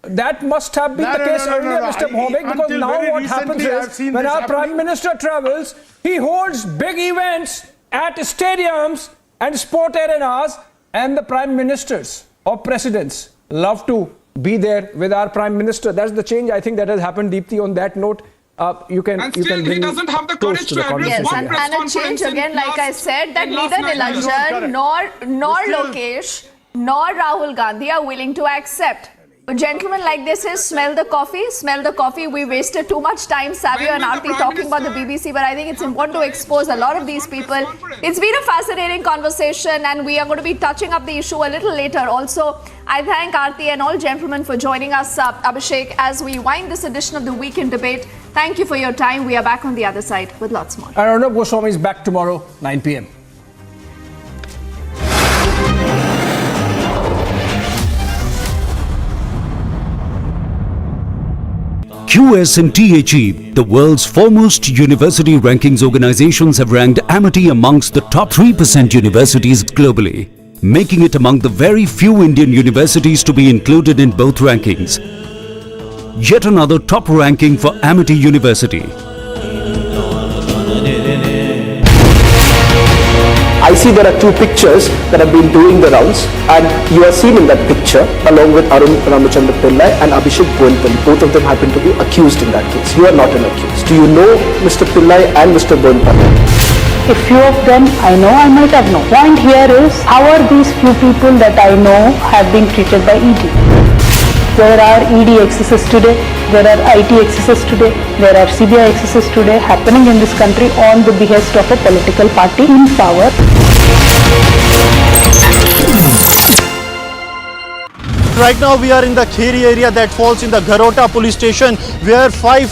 that must have been the case earlier, Mr. Bhaumick, because now what happens is when our Prime Minister travels, he holds big events at stadiums and sport arenas, and the Prime Ministers or Presidents love to be there with our Prime Minister. That's the change I think that has happened, Deepthi. On that note, you can he doesn't have the courage to address one press conference. And a change again, like I said, that neither Nilanjan nor Lokesh nor Rahul Gandhi are willing to accept. A gentleman like this is smell the coffee. We wasted too much time, Savio and Aarti, talking about the BBC, but I think it's important to expose a lot of these people. It's been a fascinating conversation, and we are going to be touching up the issue a little later. Also, I thank Aarti and all gentlemen for joining us, Abhishek, as we wind this edition of the Week in Debate. Thank you for your time. We are back on the other side with lots more. Arnab Goswami is back tomorrow, 9 p.m. QS and THE, the world's foremost university rankings organizations, have ranked Amity amongst the top 3% universities globally, making it among the very few Indian universities to be included in both rankings. Yet another top ranking for Amity University. I see there are two pictures that have been doing the rounds, and you are seen in that picture along with Arun Ramachandra Pillai and Abhishek Boinpalli. Both of them happen to be accused in that case. You are not an accused. Do you know Mr. Pillai and Mr. Boinpalli? A few of them I know, I might have known. Point here is, how are these few people that I know have been treated by ED? There are ED excesses today, there are IT excesses today, there are CBI excesses today happening in this country on the behest of a political party in power. Right now we are in the Kheri area that falls in the Gharota police station, where 5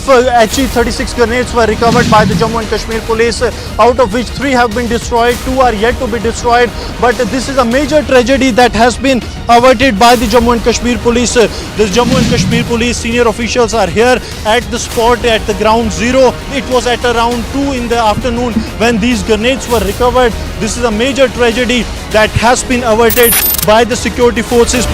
HE-36 grenades were recovered by the Jammu and Kashmir police, out of which 3 have been destroyed, 2 are yet to be destroyed. But this is a major tragedy that has been averted by the Jammu and Kashmir police. The Jammu and Kashmir police senior officials are here at the spot at the ground zero. It was at around 2 in the afternoon when these grenades were recovered. This is a major tragedy that has been averted by the security forces.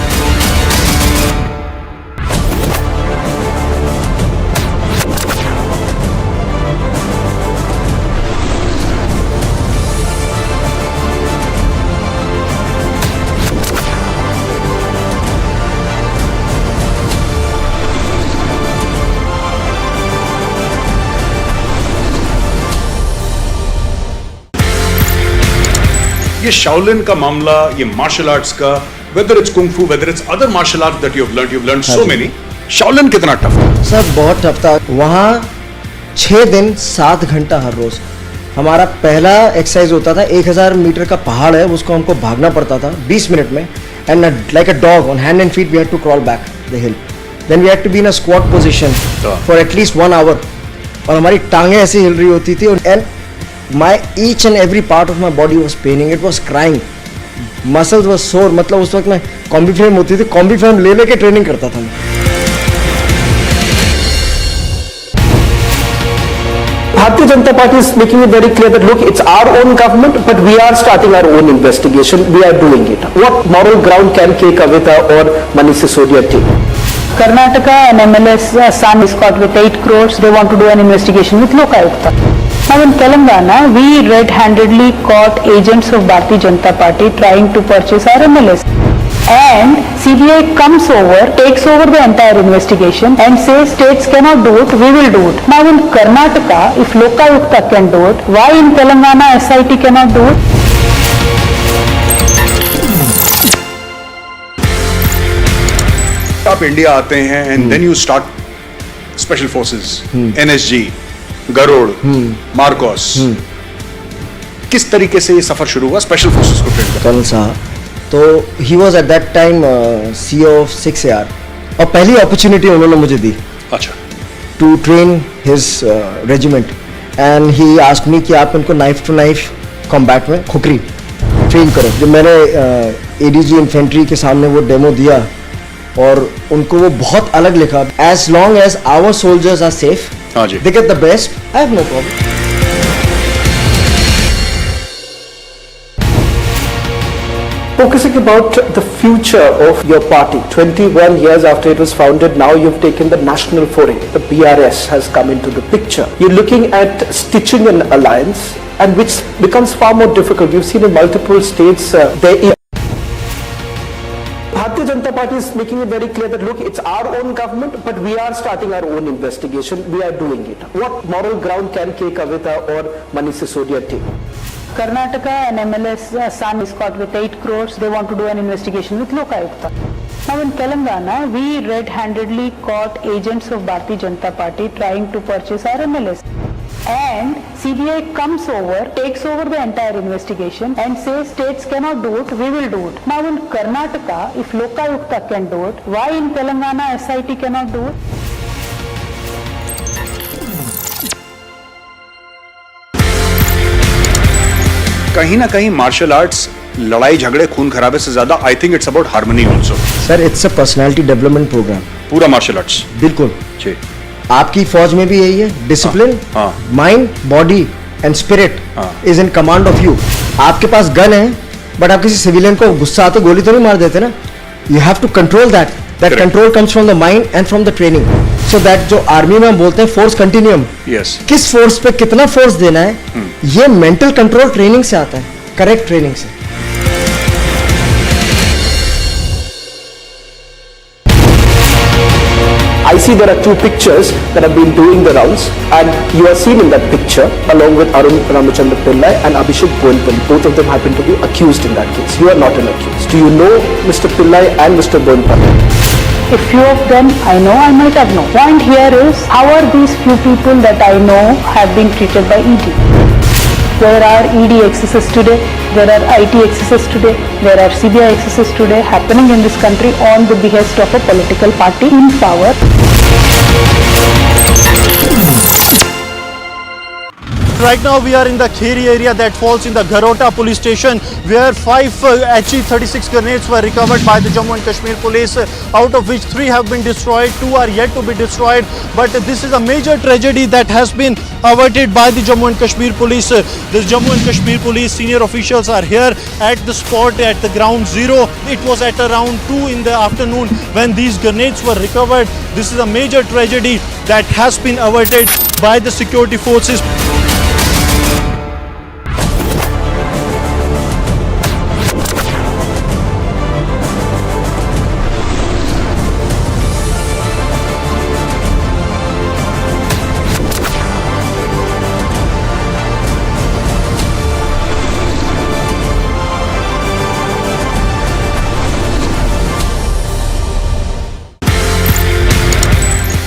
ये Shaolin का मामला, ये martial arts का, whether it's kung fu, whether it's other martial arts that you've learned so many. Shaolin कितना tough था? Sir बहुत tough था। वहाँ 6 दिन 7 घंटा हर रोज। हमारा पहला एक्सरसाइज होता था 1000 मीटर का पहाड़ है, उसको हमको भागना पड़ता था 20 मिनट में, and like a dog on hand and feet we had to crawl back the hill. Then we had to be in a squat position for at least 1 hour, और हमारी टांगें ऐसे हिल रही होती थी, and each and every part of my body was paining. It was crying. Muscles were sore. मतलब उस वक्त मैं कॉम्बी फ्रेम होती थी, कॉम्बी फ्रेम ले लेके ट्रेनिंग करता था मैं। Bharatiya Janata Party is making it very clear that look, it's our own government, but we are starting our own investigation. We are doing it. What moral ground can K. Kavita or Manish Sisodia take? Karnataka and MLS son is caught with 8 crores. They want to do an investigation with Lokayukta. Now in Telangana, we red-handedly caught agents of Bharatiya Janata Party trying to purchase our MLS. And CBI comes over, takes over the entire investigation and says states cannot do it, we will do it. Now in Karnataka, if Lokayukta can do it, why in Telangana SIT cannot do it? आप India आते हैं and then you start special forces, NSG, Garud, MARCOS, किस तरीके से ये सफर शुरू हुआ स्पेशल फोर्सेस को ट्रेन करने? कर्नल साहब, तो he was at that time CEO of 6AR, और पहली अपॉर्चुनिटी उन्होंने मुझे दी। अच्छा। To train his regiment, and he asked me कि आप इनको नाइफ टू नाइफ कॉम्बैट में खुकरी ट्रेन करो। जब मैंने ADG इन्फेंट्री के सामने वो डेमो दिया, और उनको वो बहुत अलग लिखा, as long as our soldiers are safe, they get the best, I have no problem. Focusing about the future of your party, 21 years after it was founded, now you've taken the national foray. The BRS has come into the picture. You're looking at stitching an alliance, and which becomes far more difficult. We've seen in multiple states Bharatiya Janata Party is making it very clear that look, it's our own government, but we are starting our own investigation. We are doing it. What moral ground can K. Kavita or Manish Sisodia take? Karnataka and MLS son is caught with 8 crores. They want to do an investigation with Lokayukta. Now in Telangana, we red-handedly caught agents of Bharatiya Janata Party trying to purchase our MLS. And CBI comes over, takes over the entire investigation and says states cannot do it, we will do it. Now in Karnataka, if Lokayukta can do it, why in Telangana SIT cannot do it? कहीं ना कहीं martial arts लड़ाई झगड़े खून खराबे से ज्यादा I think it's about harmony also. Sir it's a personality development programme. पूरा मार्शल आर्ट्स। बिल्कुल। जी। आपकी फौज में भी यही है, discipline, mind, body and spirit is in command of you. आपके पास गन है, बट आप किसी सिविलियन को गुस्सा आते गोली तो नहीं मार देते ना। You have to control that control comes from the mind and from the training. So that जो आर्मी में हम बोलते हैं फोर्स कंटिन्यूम, किस फोर्स पे कितना फोर्स देना है, ये मेंटल कंट्रोल ट्रेनिंग से आता है, करेक्ट ट्रेनिंग से। I see there are two pictures that have been doing the rounds, and you are seen in that picture along with Arun Ramachandra Pillai and Abhishek Boinpalli. Both of them happen to be accused in that case. You are not an accused. Do you know Mr. Pillai and Mr. Boinpalli? A few of them I know, I might have known. Point here is, how are these few people that I know have been treated by ED? There are ED excesses today, there are IT excesses today, there are CBI excesses today happening in this country on the behest of a political party in power. Right now we are in the Kheri area that falls in the Gharota police station, where 5 HE-36 grenades were recovered by the Jammu and Kashmir police, out of which 3 have been destroyed, 2 are yet to be destroyed. But this is a major tragedy that has been averted by the Jammu and Kashmir police. The Jammu and Kashmir police senior officials are here at the spot at the ground zero. It was at around 2 in the afternoon when these grenades were recovered. This is a major tragedy that has been averted by the security forces.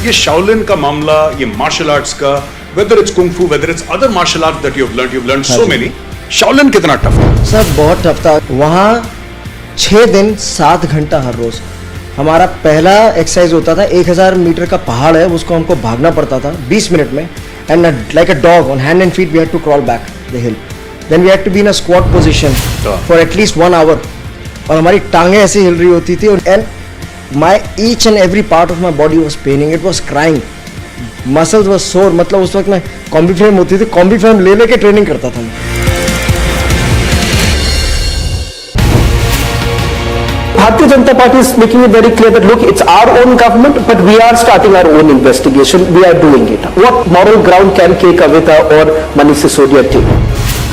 ये Shaolin का मामला, ये martial arts का, whether it's kung fu, whether it's other martial arts that you've learned so many. Shaolin कितना tough था? Sir बहुत tough था। वहाँ 6 दिन 7 घंटा हर रोज। हमारा पहला एक्सरसाइज होता था, 1000 मीटर का पहाड़ है, उसको हमको भागना पड़ता था 20 मिनट में, and like a dog on hand and feet we had to crawl back the hill. Then we had to be in a squat position for at least 1 hour, और हमारी टांगें ऐसे हिल रही होती थी, and my each and every part of my body was paining, it was crying, muscles were sore। मतलब उस वक्त मैं कॉम्बी फ्रेम होती थी, कॉम्बी फ्रेम ले लेके ट्रेनिंग करता था मैं। Bharatiya Janata Party is making it very clear that look, it's our own government, but we are starting our own investigation. We are doing it. What moral ground can K. Kavita or Manish Sisodia take?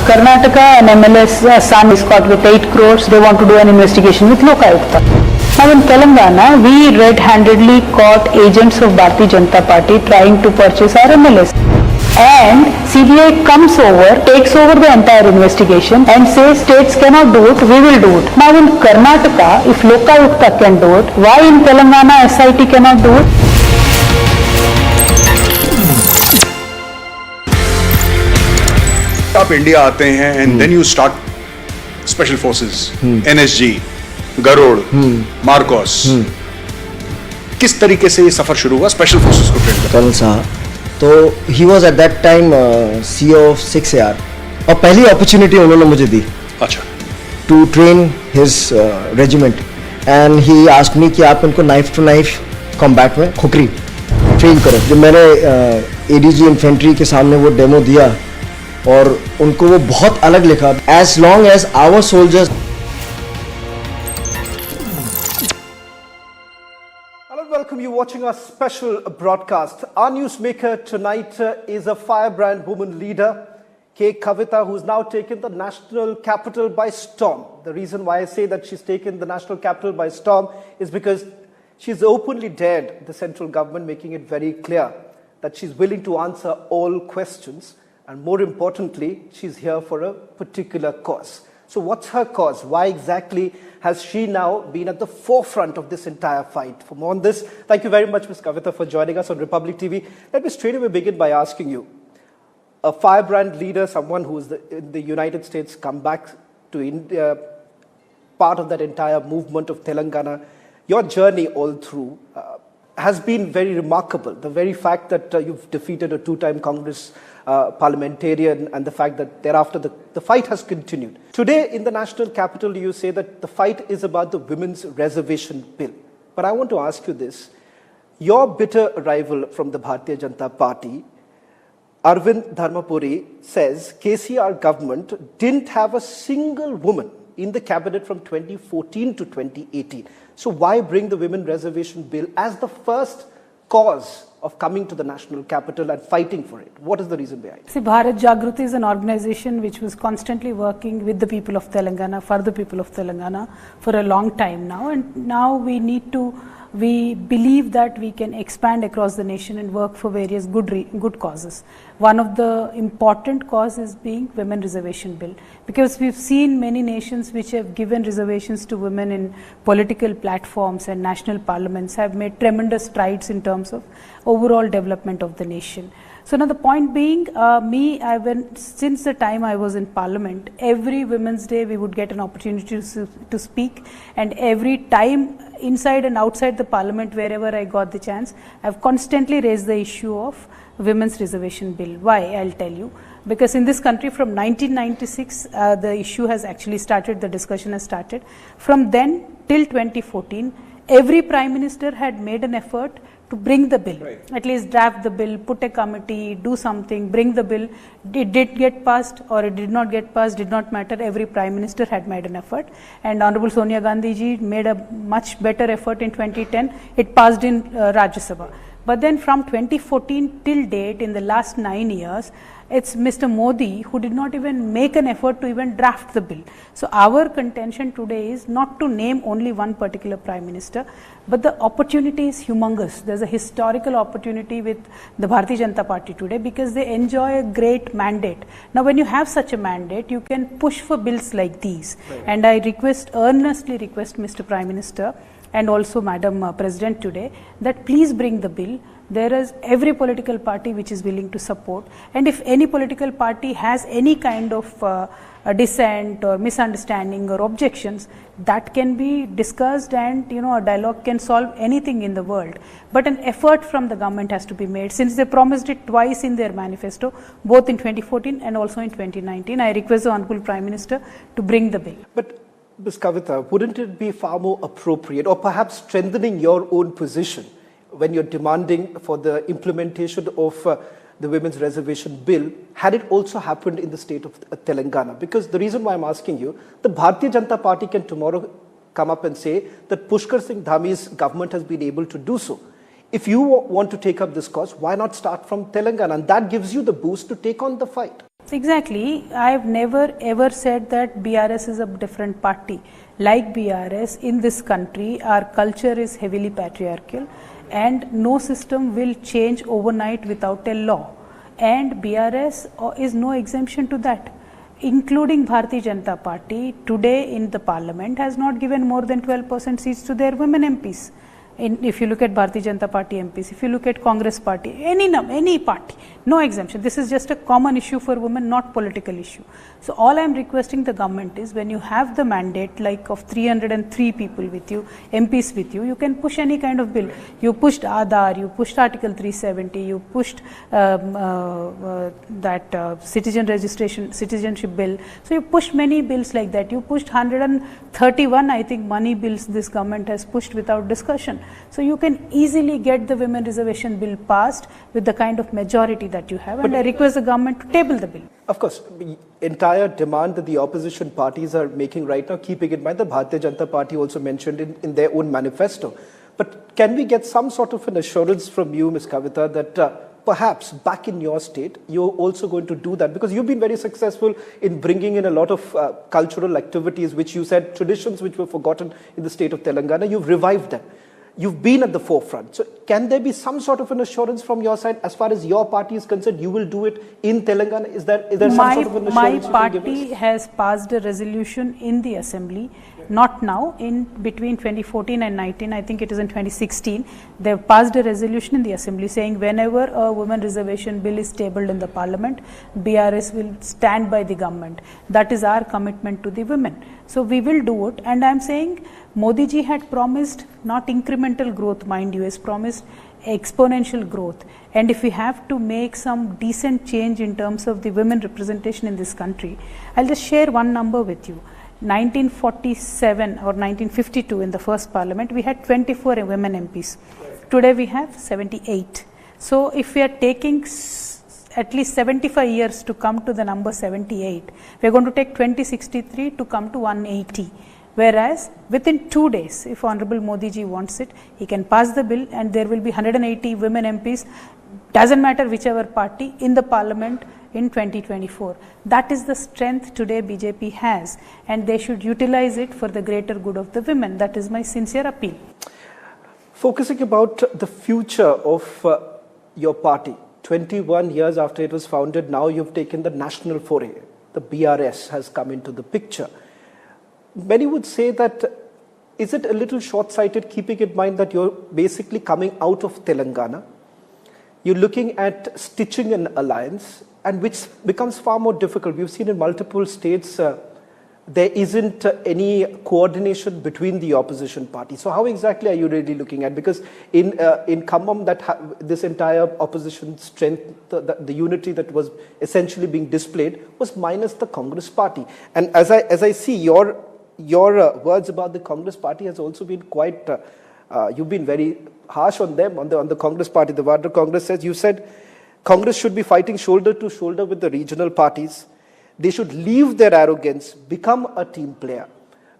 Karnataka, an MLS son is caught with 8 crores. They want to do an investigation with Lokayukta. Now in Telangana, we red-handedly caught agents of Bharatiya Janata Party trying to purchase our MLS. And CBI comes over, takes over the entire investigation and says states cannot do it, we will do it. Now in Karnataka, if Lokayukta can do it, why in Telangana SIT cannot do it? आप India आते हैं and then you start special forces, NSG, Garud, MARCOS. किस तरीके से ये सफर शुरू हुआ स्पेशल फोर्सेस को ट्रेन करने? कर्नल साहब, तो he was at that time CEO of 6AR, और पहली अपॉर्चुनिटी उन्होंने मुझे दी, अच्छा, to train his regiment, and he asked me कि आप उनको नाइफ टू नाइफ कॉम्बैट में खुकरी ट्रेन करो। जब मैंने ADG इन्फेंट्री के सामने वो डेमो दिया, और उनको वो बहुत अलग लिखा, as long as our soldiers. Welcome you watching our special broadcast. Our newsmaker tonight is a firebrand woman leader, K. Kavita, who's now taken the national capital by storm. The reason why I say that she's taken the national capital by storm is because she's openly dared the central government, making it very clear that she's willing to answer all questions, and more importantly, she's here for a particular cause. So what's her cause? Why exactly has she now been at the forefront of this entire fight? For more on this, thank you very much, Ms. Kavita, for joining us on Republic TV. Let me straight away begin by asking you, a firebrand leader, someone who is in the United States, come back to India, part of that entire movement of Telangana, your journey all through has been very remarkable. The very fact that you've defeated a 2-time Congress parliamentarian, and the fact that thereafter the fight has continued. Today in the national capital, you say that the fight is about the women's reservation bill. But I want to ask you this. Your bitter rival from the Bharatiya Janata Party, Arvind Dharmapuri, says KCR government didn't have a single woman in the cabinet from 2014 to 2018. So why bring the women reservation bill as the first cause of coming to the national capital and fighting for it? What is the reason behind it? See, Bharat Jagruti is an organization which was constantly working with the people of Telangana, for the people of Telangana for a long time now, and now we believe that we can expand across the nation and work for various good causes. One of the important causes being women reservation bill, because we've seen many nations which have given reservations to women in political platforms and national parliaments have made tremendous strides in terms of overall development of the nation. So now the point being, since the time I was in Parliament, every Women's Day we would get an opportunity to speak, and every time inside and outside the Parliament, wherever I got the chance, I've constantly raised the issue of Women's Reservation Bill. Why? I'll tell you. Because in this country from 1996, the issue has actually started, the discussion has started. From then till 2014, every Prime Minister had made an effort to bring the bill, at least draft the bill, put a committee, do something, bring the bill. It did get passed or it did not get passed, did not matter. Every Prime Minister had made an effort, and Honorable Sonia Gandhi ji made a much better effort in 2010. It passed in Rajya Sabha. But then from 2014 till date, in the last 9 years, it's Mr. Modi who did not even make an effort to even draft the bill. So our contention today is not to name only one particular Prime Minister, but the opportunity is humongous. There's a historical opportunity with the Bharatiya Janata Party today because they enjoy a great mandate. Now when you have such a mandate, you can push for bills like these. And I earnestly request Mr. Prime Minister and also Madam President today that please bring the bill. There is every political party which is willing to support, and if any political party has any kind of a dissent or misunderstanding or objections, that can be discussed, and a dialogue can solve anything in the world. But an effort from the government has to be made, since they promised it twice in their manifesto, both in 2014 and also in 2019. I request the Honorable Prime Minister to bring the bill. But Ms. Kavita, wouldn't it be far more appropriate, or perhaps strengthening your own position, when you're demanding for the implementation of the Women's Reservation Bill, had it also happened in the state of Telangana? Because the reason why I'm asking you, the Bharatiya Janata Party can tomorrow come up and say that Pushkar Singh Dhami's government has been able to do so. If you want to take up this cause, why not start from Telangana? And that gives you the boost to take on the fight. Exactly. I've never ever said that BRS is a different party. Like BRS, in this country, our culture is heavily patriarchal, and no system will change overnight without a law. And BRS is no exemption to that. Including Bharatiya Janata Party, today in the Parliament has not given more than 12% seats to their women MPs. If you look at Bharatiya Janata Party MPs, if you look at Congress Party, any party, no exemption. This is just a common issue for women, not political issue. So all I am requesting the government is, when you have the mandate like of 303 people with you, MPs with you, you can push any kind of bill. You pushed Aadhaar, you pushed Article 370, you pushed citizenship bill. So you pushed many bills like that. You pushed 131, I think, money bills this government has pushed without discussion. So you can easily get the Women Reservation Bill passed with the kind of majority that you have, and I request the government to table the bill. Of course, the entire demand that the opposition parties are making right now, keeping in mind the Bharatiya Janata Party also mentioned in their own manifesto. But can we get some sort of an assurance from you, Ms. Kavita, that perhaps back in your state, you're also going to do that? Because you've been very successful in bringing in a lot of cultural activities, which you said, traditions which were forgotten in the state of Telangana. You've revived them. You've been at the forefront. So can there be some sort of an assurance from your side as far as your party is concerned? You will do it in Telangana? Is there some sort of an assurance? My party has passed a resolution in the assembly, not now, in between 2014 and 19, I think it is in 2016, they have passed a resolution in the assembly saying whenever a women reservation bill is tabled in the parliament, BRS will stand by the government. That is our commitment to the women. So we will do it, and I am saying Modi ji had promised not incremental growth, mind you, has promised exponential growth. And if we have to make some decent change in terms of the women representation in this country, I'll just share one number with you. 1947 or 1952 in the first parliament, we had 24 women MPs. today we have 78. So if we are taking at least 75 years to come to the number 78, we are going to take 2063 to come to 180. Whereas within 2 days, if Honorable Modi ji wants it, he can pass the bill and there will be 180 women MPs, doesn't matter whichever party, in the parliament in 2024. That is the strength today BJP has, and they should utilize it for the greater good of the women. That is my sincere appeal. Focusing about the future of your party, 21 years after it was founded, now you've taken the national foray. The BRS has come into the picture. Many would say that, is it a little short-sighted, keeping in mind that you're basically coming out of Telangana? You're looking at stitching an alliance, and which becomes far more difficult. We've seen in multiple states there isn't any coordination between the opposition parties. So how exactly are you really looking at? Because in Khammam, this entire opposition strength, the unity that was essentially being displayed was minus the Congress party. And as I see, your words about the Congress party has also been quite, you've been very harsh on them, on the Congress party. The Vadra Congress says, you said Congress should be fighting shoulder to shoulder with the regional parties. They should leave their arrogance, become a team player.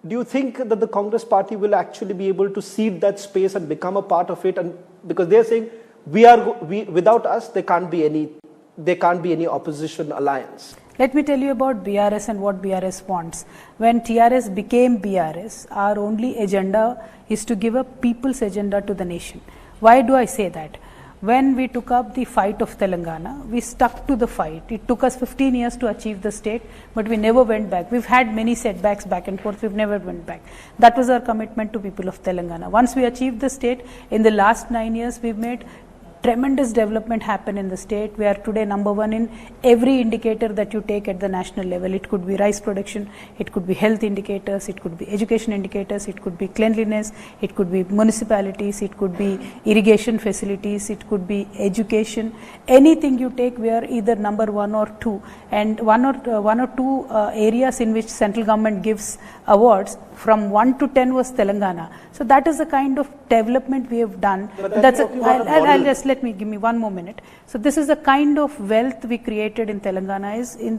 Do you think that the Congress party will actually be able to cede that space and become a part of it? And because they're saying without us, there can't be any opposition alliance. Let me tell you about BRS and what BRS wants. When TRS became BRS, our only agenda is to give a people's agenda to the nation. Why do I say that? When we took up the fight of Telangana, we stuck to the fight. It took us 15 years to achieve the state, but we never went back. We've had many setbacks back and forth, we've never went back. That was our commitment to people of Telangana. Once we achieved the state, in the last 9 years, we've made tremendous development happen in the state. We are today #1 in every indicator that you take at the national level. It could be rice production, it could be health indicators, it could be education indicators, it could be cleanliness, it could be municipalities, it could be irrigation facilities, it could be education. Anything you take, we are either #1 or 2. And one or two areas in which central government gives awards, from 1 to 10 was Telangana. So that is the kind of development we have done. Give me one more minute. So this is the kind of wealth we created in Telangana.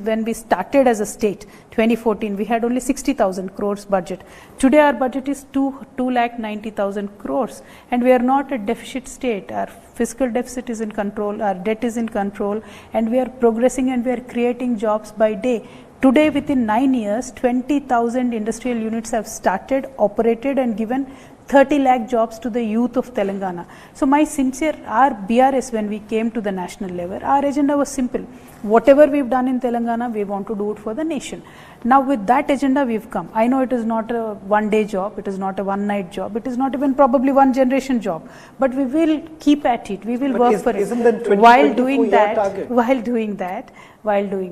When we started as a state, 2014, we had only 60,000 crores budget. Today our budget is 2,90,000 crores, and we are not a deficit state. Our fiscal deficit is in control, our debt is in control, and we are progressing and we are creating jobs by day. Today, within 9 years, 20,000 industrial units have started, operated, and given 30 lakh jobs to the youth of Telangana. So our BRS, when we came to the national level, our agenda was simple. Whatever we've done in Telangana, we want to do it for the nation. Now with that agenda we've come. I know it is not a one-day job, it is not a one-night job, it is not even probably one generation job, but we will keep at it, we will work for it. While doing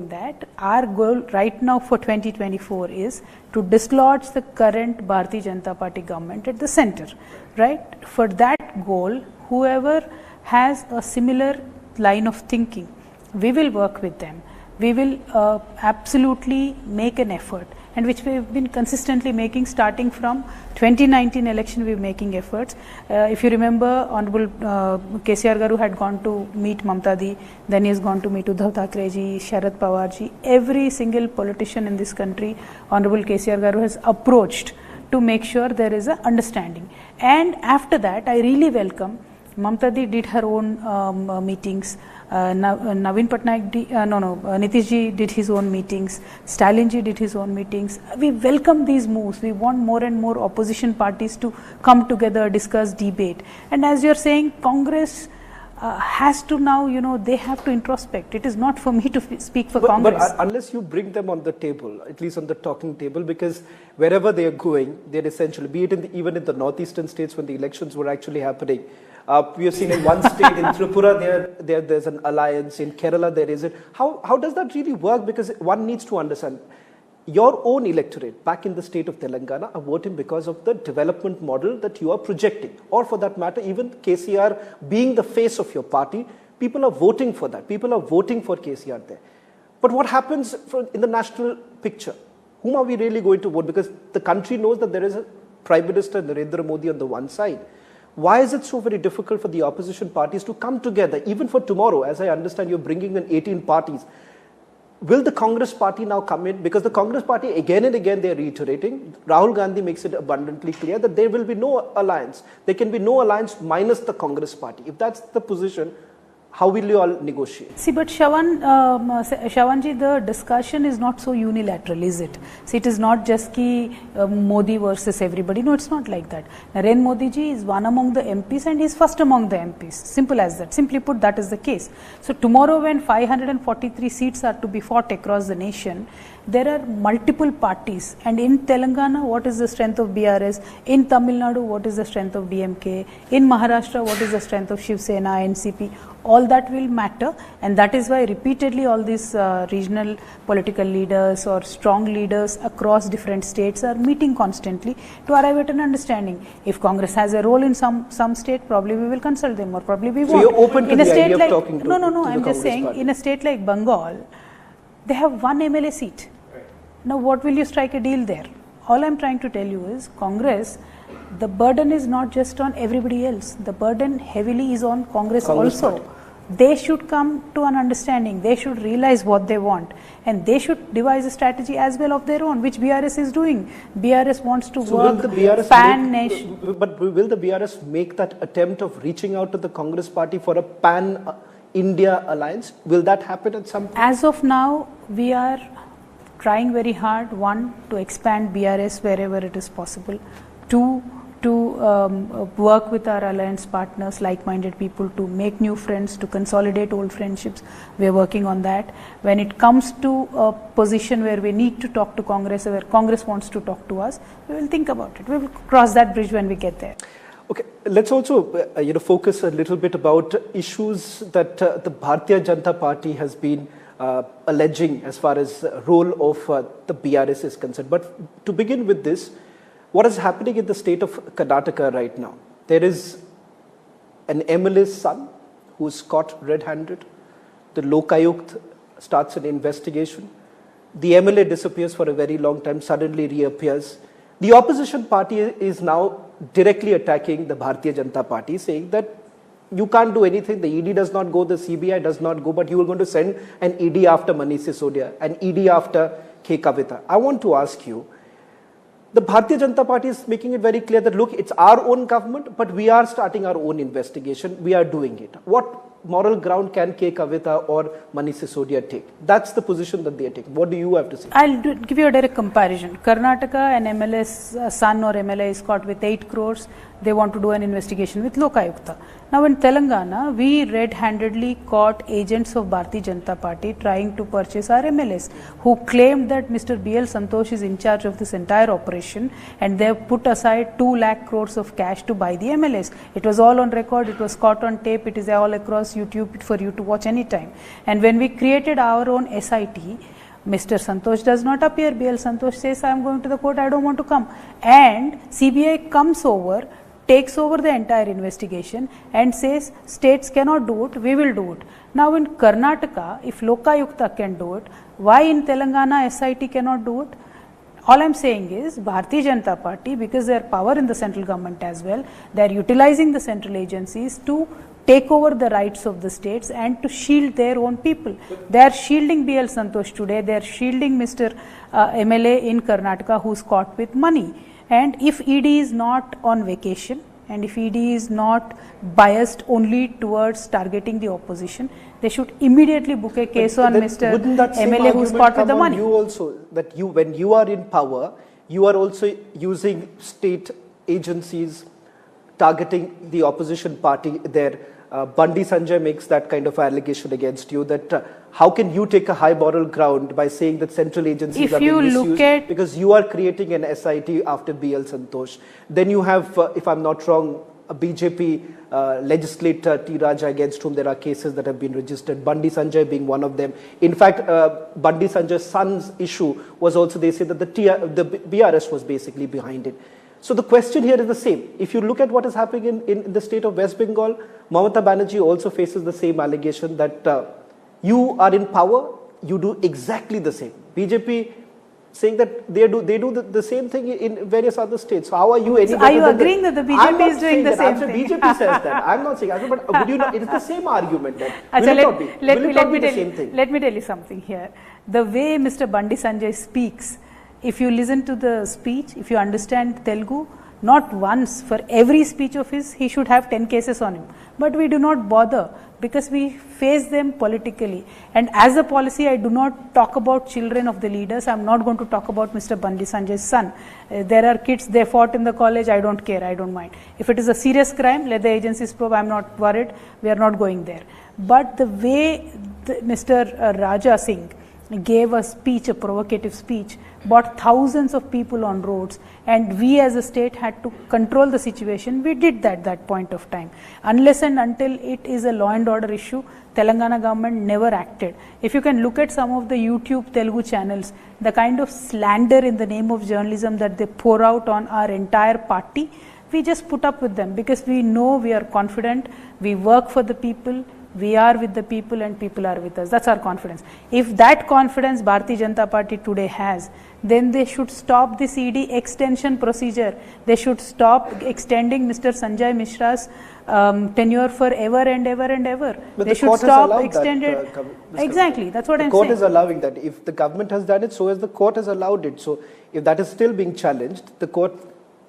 that, our goal right now for 2024 is to dislodge the current Bharatiya Janata Party government at the center, right? For that goal, whoever has a similar line of thinking, we will work with them. We will absolutely make an effort, and which we have been consistently making starting from 2019 election. We are making efforts. If you remember, Honorable KCR Garu had gone to meet Mamta Di, then he has gone to meet Uddhav Thackeray ji, Sharad Pawar ji. Every single politician in this country, Honorable KCR Garu has approached to make sure there is an understanding. And after that, I really welcome Mamta Di did her own meetings. Naveen Patnaik, Nitish ji did his own meetings, Stalin ji did his own meetings. We welcome these moves. We want more and more opposition parties to come together, discuss, debate. And as you're saying, Congress has to now, they have to introspect. It is not for me to speak for Congress. But unless you bring them on the table, at least on the talking table, because wherever they are going, they're essentially, be it even in the northeastern states when the elections were actually happening, we have seen in one state, in Tripura, there's an alliance. In Kerala, there is it. How does that really work? Because one needs to understand, your own electorate back in the state of Telangana are voting because of the development model that you are projecting. Or for that matter, even KCR being the face of your party, people are voting for that. People are voting for KCR there. But what happens in the national picture? Whom are we really going to vote? Because the country knows that there is a Prime Minister Narendra Modi on the one side. Why is it so very difficult for the opposition parties to come together, even for tomorrow? As I understand, you're bringing in 18 parties. Will the Congress party now come in? Because the Congress party, again and again, they're reiterating. Rahul Gandhi makes it abundantly clear that there will be no alliance. There can be no alliance minus the Congress party. If that's the position, how will you all negotiate? See, but Shravanji, the discussion is not so unilateral, is it? See, it is not just ki Modi versus everybody. No, it's not like that. Narendra Modi ji is one among the MPs and he's first among the MPs. Simple as that. Simply put, that is the case. So tomorrow when 543 seats are to be fought across the nation, there are multiple parties, and in Telangana, what is the strength of BRS? In Tamil Nadu, what is the strength of DMK? In Maharashtra, what is the strength of Shiv Sena, NCP? All that will matter, and that is why repeatedly all these regional political leaders or strong leaders across different states are meeting constantly to arrive at an understanding. If Congress has a role in some state, probably we will consult them, or probably we won't. So you're open to in the a state idea like, of talking to No, the I'm just saying, party. in a state like Bengal, they have one MLA seat. Now, what will you strike a deal there? All I'm trying to tell you is, Congress, the burden is not just on everybody else. The burden heavily is on Congress also. Party. They should come to an understanding. They should realize what they want, and they should devise a strategy as well of their own, which BRS is doing. BRS wants to work pan-nation. But will the BRS make that attempt of reaching out to the Congress party for a pan-India alliance? Will that happen at some point? As of now, we are trying very hard, one, to expand BRS wherever it is possible, two, to work with our alliance partners, like-minded people, to make new friends, to consolidate old friendships. We are working on that. When it comes to a position where we need to talk to Congress, or where Congress wants to talk to us, we will think about it. We will cross that bridge when we get there. Okay, let's also focus a little bit about issues that the Bharatiya Janata Party has been alleging as far as role of the BRS is concerned. But to begin with this, what is happening in the state of Karnataka right now? There is an MLA's son who is caught red-handed. The Lokayukt starts an investigation. The MLA disappears for a very long time, suddenly reappears. The opposition party is now directly attacking the Bharatiya Janata Party, saying that you can't do anything, the ED does not go, the CBI does not go, but you are going to send an ED after Manish Sisodia, an ED after K. Kavita. I want to ask you, the Bharatiya Janata Party is making it very clear that, look, it's our own government, but we are starting our own investigation, we are doing it. What moral ground can K. Kavita or Manish Sisodia take? That's the position that they are taking. What do you have to say? I'll give you a direct comparison. Karnataka, an MLA's son or MLA is caught with 8 crores. They want to do an investigation with Lokayukta. Now in Telangana, we red-handedly caught agents of Bharatiya Janata Party trying to purchase our MLAs, who claimed that Mr. B.L. Santosh is in charge of this entire operation, and they have put aside 2 lakh crores of cash to buy the MLAs. It was all on record, it was caught on tape, it is all across YouTube for you to watch anytime. And when we created our own SIT, Mr. Santosh does not appear. B.L. Santosh says, I am going to the court, I don't want to come. And CBI comes over, takes over the entire investigation and says, states cannot do it, we will do it. Now in Karnataka, if Lokayukta can do it, why in Telangana SIT cannot do it? All I am saying is, Bharatiya Janata Party, because they are power in the central government as well, they are utilizing the central agencies to take over the rights of the states and to shield their own people. They are shielding B.L. Santosh today, they are shielding Mr. MLA in Karnataka who is caught with money. And if ED is not on vacation, and if ED is not biased only towards targeting the opposition, they should immediately book a case on Mr. MLA who is caught with the money. You also, that you, when you are in power, you are also using state agencies targeting the opposition party there. Bandi Sanjay makes that kind of allegation against you, that how can you take a high moral ground by saying that central agencies are being misused because you are creating an SIT after B.L. Santosh. Then you have, if I'm not wrong, a BJP legislator T. Raja against whom there are cases that have been registered, Bandi Sanjay being one of them. In fact, Bandi Sanjay's son's issue was also, they say that the BRS was basically behind it. So the question here is the same. If you look at what is happening in the state of West Bengal, Mamata Banerjee also faces the same allegation that you are in power, you do exactly the same. BJP saying that they do the same thing in various other states. So how are you any So better are you than agreeing that the BJP is doing the same thing? BJP says that. I'm not saying that, but would you not? It's the same argument. That Let me tell you something here. The way Mr. Bandi Sanjay speaks, if you listen to the speech, if you understand Telugu, not once, for every speech of his, he should have 10 cases on him. But we do not bother because we face them politically. And as a policy, I do not talk about children of the leaders. I'm not going to talk about Mr. Bandi Sanjay's son. There are kids, they fought in the college, I don't care, I don't mind. If it is a serious crime, let the agencies probe, I'm not worried, we are not going there. But the way Mr. Raja Singh gave a speech, a provocative speech, brought thousands of people on roads, and we as a state had to control the situation. We did that point of time. Unless and until it is a law and order issue, Telangana government never acted. If you can look at some of the YouTube Telugu channels, the kind of slander in the name of journalism that they pour out on our entire party, we just put up with them because we know, we are confident, we work for the people, we are with the people and people are with us. That's our confidence. If that confidence Bharatiya Janata Party today has, then they should stop this ED extension procedure. They should stop extending Mr. Sanjay Mishra's tenure forever and ever and ever. But they should stop extended. Exactly, that's what I'm saying. The court is allowing that. If the government has done it, so as the court has allowed it. So if that is still being challenged,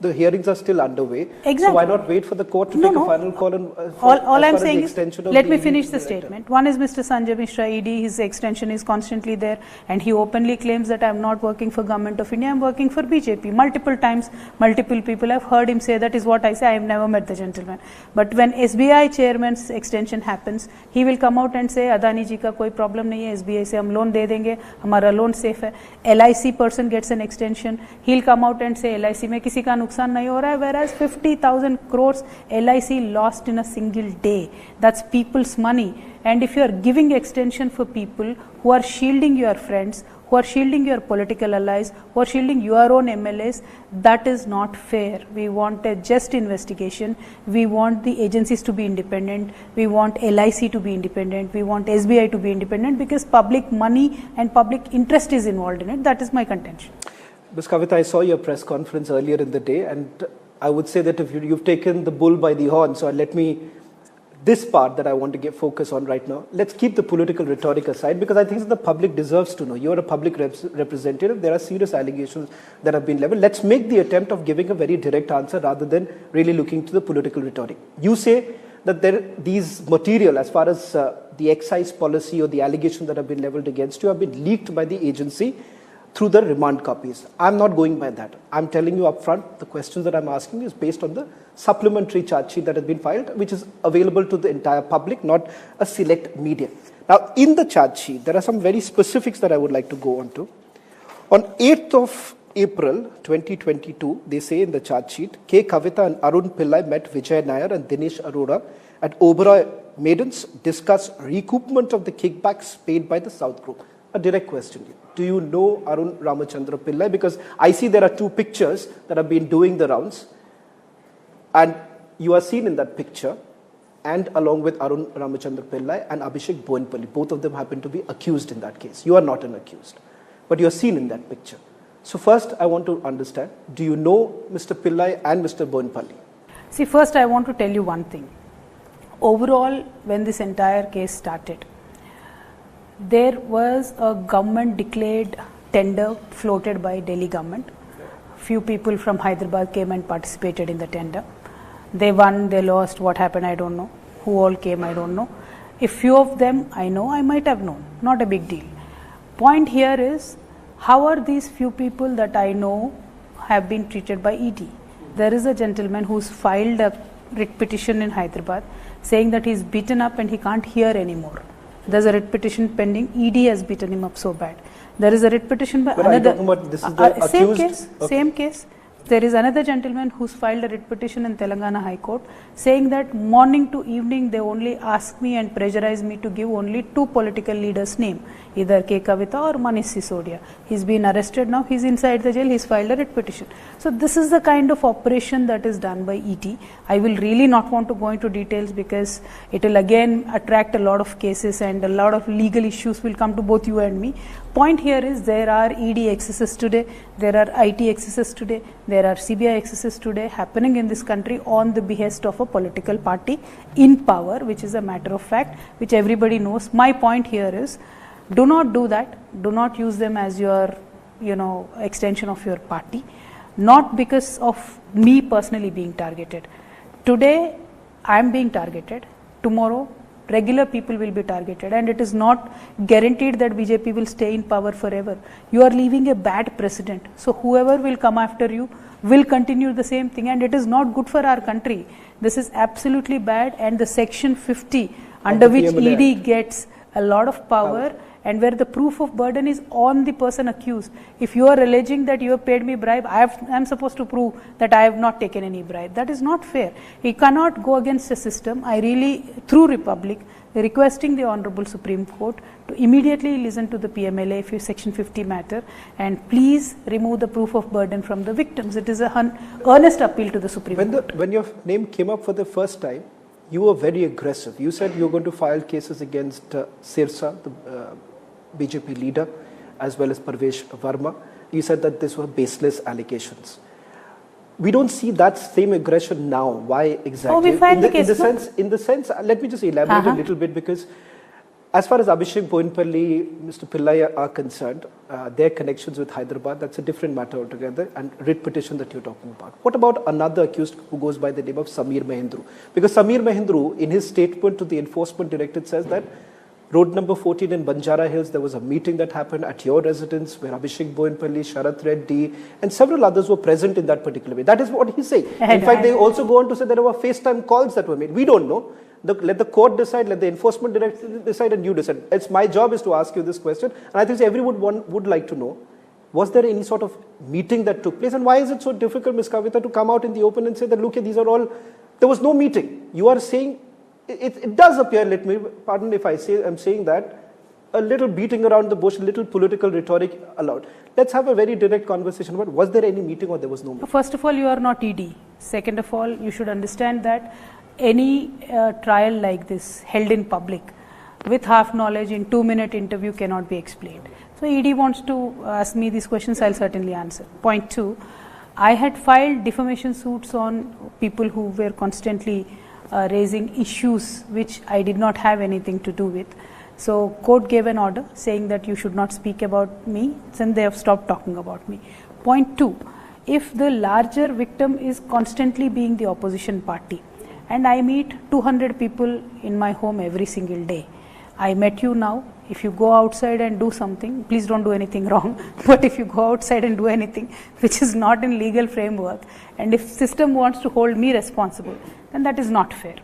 the hearings are still underway. Exactly. So why not wait for the court to take a final call on all I'm saying is, let me finish the statement. One is Mr. Sanjay Mishra, ED, his extension is constantly there, and he openly claims that I'm not working for Government of India, I'm working for BJP. Multiple times, multiple people have heard him say that is what I say. I have never met the gentleman. But when SBI chairman's extension happens, he will come out and say, Adani ji ka koi problem nahi hai, SBI se hum loan de denge, hamara loan safe hai. LIC person gets an extension, he'll come out and say, LIC mein kisi ka नुकसान नहीं हो रहा है, whereas 50,000 crores LIC lost in a single day. That's people's money. And if you are giving extension for people who are shielding your friends, who are shielding your political allies, who are shielding your own MLAs, that is not fair. We want a just investigation. We want the agencies to be independent. We want LIC to be independent. We want SBI to be independent because public money and public interest is involved in it. That is my contention. Ms. Kavita, I saw your press conference earlier in the day, and I would say that if you've taken the bull by the horn, so this part that I want to focus on right now, let's keep the political rhetoric aside because I think the public deserves to know. You're a public representative. There are serious allegations that have been leveled. Let's make the attempt of giving a very direct answer rather than really looking to the political rhetoric. You say that these material, as far as the excise policy or the allegations that have been leveled against you, have been leaked by the agency through the remand copies. I'm not going by that. I'm telling you up front, the questions that I'm asking is based on the supplementary charge sheet that has been filed, which is available to the entire public, not a select media. Now, in the charge sheet, there are some very specifics that I would like to go on to. On 8th of April 2022, they say in the charge sheet, K. Kavita and Arun Pillai met Vijay Nair and Dinesh Arora at Oberoi Maidens, discussed recoupment of the kickbacks paid by the South Group. A direct question. Do you know Arun Ramachandra Pillai? Because I see there are two pictures that have been doing the rounds, and you are seen in that picture, and along with Arun Ramachandra Pillai and Abhishek Boinpalli. Both of them happen to be accused in that case. You are not an accused, but you are seen in that picture. So first, I want to understand, do you know Mr. Pillai and Mr. Boinpalli? See, first I want to tell you one thing. Overall, when this entire case started, there was a government declared tender floated by Delhi government. Few people from Hyderabad came and participated in the tender. They won, they lost, what happened, I don't know. Who all came, I don't know. If few of them I know, I might have known. Not a big deal. Point here is, how are these few people that I know have been treated by ED? There is a gentleman who's filed a writ petition in Hyderabad saying that he's beaten up and he can't hear anymore. There's a writ petition pending. ED has beaten him up so bad. There is a writ petition by but another. This is the same accused? case. Okay. Same case. There is another gentleman who's filed a writ petition in Telangana High Court saying that morning to evening they only ask me and pressurize me to give only 2 political leaders' name, either K. Kavita or Manish Sisodia. He's been arrested now, he's inside the jail, he's filed a writ petition. So this is the kind of operation that is done by ED. I will really not want to go into details because it will again attract a lot of cases and a lot of legal issues will come to both you and me. Point here is there are ED excesses today, there are IT excesses today, there are CBI excesses today happening in this country on the behest of a political party in power, which is a matter of fact, which everybody knows. My point here is, do not do that. Do not use them as your, extension of your party. Not because of me personally being targeted. Today, I am being targeted. Tomorrow, regular people will be targeted, and it is not guaranteed that BJP will stay in power forever. You are leaving a bad precedent. So whoever will come after you will continue the same thing, and it is not good for our country. This is absolutely bad, and the section 50 under which ED gets a lot of power and where the proof of burden is on the person accused. If you are alleging that you have paid me bribe, I am supposed to prove that I have not taken any bribe. That is not fair. You cannot go against the system. I really, through Republic, requesting the Honorable Supreme Court to immediately listen to the PMLA if Section 50 matter, and please remove the proof of burden from the victims. It is an earnest appeal to the Supreme Court. When your name came up for the first time, you were very aggressive. You said you were going to file cases against Sirsa, the BJP leader, as well as Parvesh Verma. You said that these were baseless allegations. We don't see that same aggression now. Why exactly? Oh, we filed the case. In the sense, let me just elaborate a little bit, because as far as Abhishek Boinpalli, Mr. Pillai are concerned, their connections with Hyderabad, that's a different matter altogether, and writ petition that you're talking about. What about another accused who goes by the name of Samir Mahindru? Because Samir Mahindru, in his statement to the enforcement directorate, says that road number 14 in Banjara Hills, there was a meeting that happened at your residence where Abhishek Boinpalli, Sharath Reddy and several others were present in that particular way. That is what he's saying. In fact, they also go on to say there were FaceTime calls that were made. We don't know. Let the court decide, let the enforcement director decide, and you decide. It's my job is to ask you this question, and I think everyone would like to know, was there any sort of meeting that took place, and why is it so difficult, Ms. Kavita, to come out in the open and say that, look, these are all, there was no meeting. You are saying, it does appear, let me, pardon if I'm saying that, a little beating around the bush, a little political rhetoric allowed. Let's have a very direct conversation about, was there any meeting or there was no meeting? First of all, you are not ED. Second of all, you should understand that any trial like this held in public with half knowledge in 2-minute interview cannot be explained. So ED wants to ask me these questions, I'll certainly answer. Point 2, I had filed defamation suits on people who were constantly raising issues which I did not have anything to do with. So court gave an order saying that you should not speak about me, and they have stopped talking about me. Point 2, if the larger victim is constantly being the opposition party, and I meet 200 people in my home every single day. I met you now. If you go outside and do something, please don't do anything wrong, but if you go outside and do anything which is not in legal framework, and if system wants to hold me responsible, then that is not fair.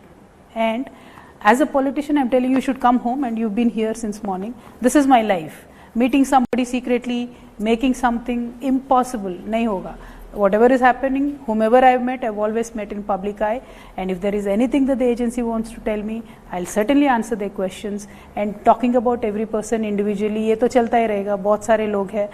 And as a politician, I'm telling you, you should come home, and you've been here since morning. This is my life. Meeting somebody secretly, making something impossible, nahi hoga. Whatever is happening, whomever I've met, I've always met in public eye, and if there is anything that the agency wants to tell me, I'll certainly answer their questions. And talking about every person individually, ये तो चलता ही रहेगा. बहुत सारे लोग हैं,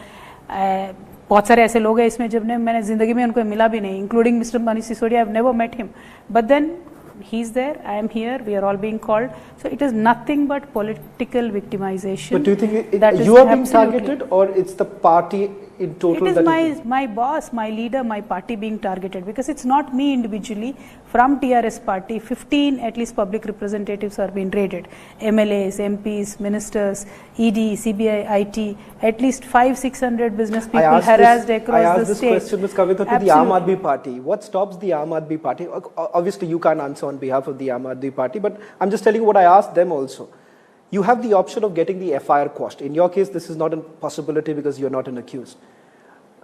बहुत सारे ऐसे लोग हैं इसमें जब मैंने जिंदगी में उनको मिला भी नहीं, including Mr. Manish Sisodia. I've never met him, but then he's there, I am here, we are all being called. So it is nothing but political victimization. But do you think you are being targeted, or it's the party in total? It is my boss, my leader, my party being targeted, because it's not me individually. From TRS party, 15 at least public representatives are being raided. MLAs, MPs, ministers, ED, CBI, IT, at least 500-600 business people harassed across the state. I asked this question, Ms. Kavita, to the Aam Aadmi Party. What stops the Aam Aadmi Party? Obviously, you can't answer on behalf of the Aam Aadmi Party, but I'm just telling you what I asked them also. You have the option of getting the FIR quashed. In your case, this is not a possibility because you're not an accused.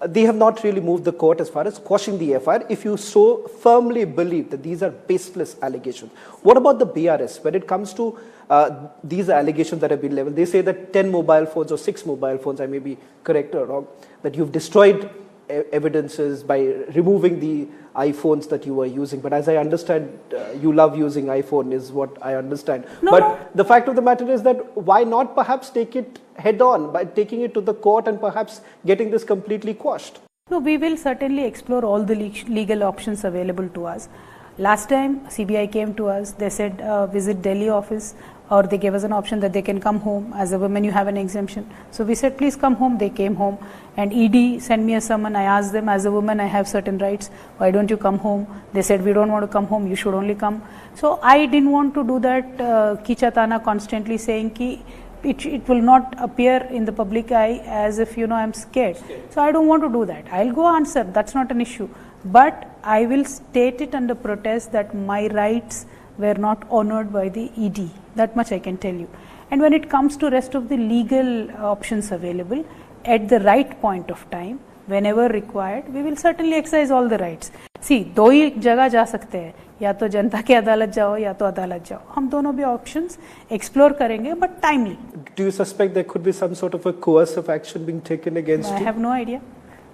They have not really moved the court as far as quashing the FIR if you so firmly believe that these are baseless allegations. What about the BRS? When it comes to these allegations that have been leveled, they say that 10 mobile phones or 6 mobile phones, I may be correct or wrong, that you've destroyed evidences, by removing the iPhones that you were using. But as I understand, you love using iPhone is what I understand. But the fact of the matter is that why not perhaps take it head on by taking it to the court and perhaps getting this completely quashed? No, we will certainly explore all the legal options available to us. Last time CBI came to us, they said visit Delhi office, or they gave us an option that they can come home. As a woman you have an exemption. So we said please come home. They came home, and ED sent me a summon. I asked them, as a woman I have certain rights, why don't you come home? They said we don't want to come home, you should only come. So I didn't want to do that kichatana constantly saying ki it will not appear in the public eye as if I'm scared. So I don't want to do that. I'll go answer, that's not an issue. But I will state it under protest that my rights were not honored by the ED. That much I can tell you. And when it comes to rest of the legal options available, at the right point of time, whenever required, we will certainly exercise all the rights. See, दो ही जगह जा सकते हैं, या तो जनता की अदालत जाओ या तो अदालत जाओ. हम दोनों भी options explore करेंगे, but timely. Do you suspect there could be some sort of a coercive action being taken against you? I have no idea.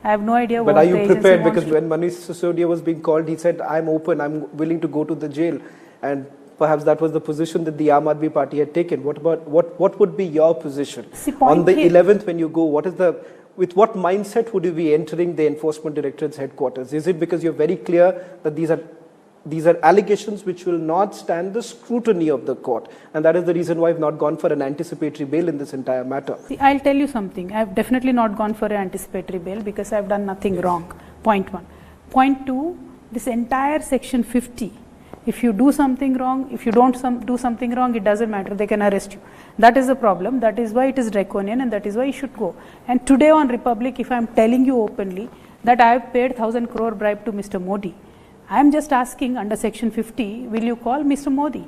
I have no idea but what are you the agency prepared? wants Because when Manish Sisodia was being called, he said, I'm open, I'm willing to go to the jail. And perhaps that was the position that the Aam Aadmi Party had taken. What would be your position? On the 11th when you go, with what mindset would you be entering the Enforcement Directorate's headquarters? Is it because you're very clear that these are allegations which will not stand the scrutiny of the court, and that is the reason why I've not gone for an anticipatory bail in this entire matter? See, I'll tell you something. I've definitely not gone for an anticipatory bail because I've done nothing wrong. Point one. Point two, this entire section 50, if you do something wrong, if you don't do something wrong, it doesn't matter, they can arrest you. That is the problem. That is why it is draconian, and that is why you should go. And today on Republic, if I am telling you openly that I have paid 1,000 crore bribe to Mr. Modi, I am just asking under section 50, will you call Mr. Modi?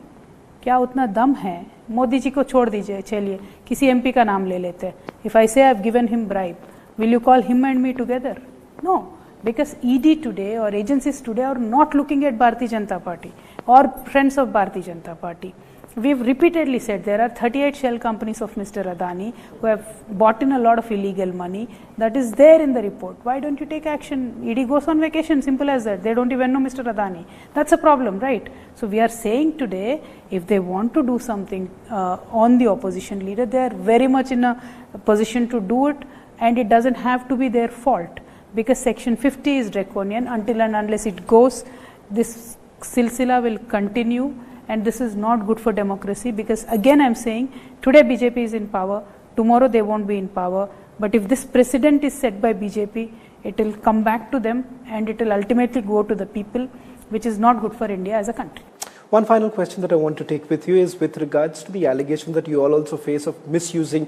क्या उतना दम है? मोदी जी को छोड़ दीजिए, चलिए किसी MP का नाम ले लेते हैं. If I say I have given him bribe, will you call him and me together? No, because ED today or agencies today are not looking at Bharatiya Janata Party or friends of Bharatiya Janata Party. We've repeatedly said there are 38 shell companies of Mr. Adani who have bought in a lot of illegal money. That is there in the report. Why don't you take action? ED goes on vacation, simple as that. They don't even know Mr. Adani. That's a problem, right? So we are saying today, if they want to do something on the opposition leader, they are very much in a position to do it, and it doesn't have to be their fault, because section 50 is draconian. Until and unless it goes, this silsila will continue. And this is not good for democracy, because again I am saying, today BJP is in power, tomorrow they won't be in power. But if this precedent is set by BJP, it will come back to them and it will ultimately go to the people, which is not good for India as a country. One final question that I want to take with you is with regards to the allegation that you all also face of misusing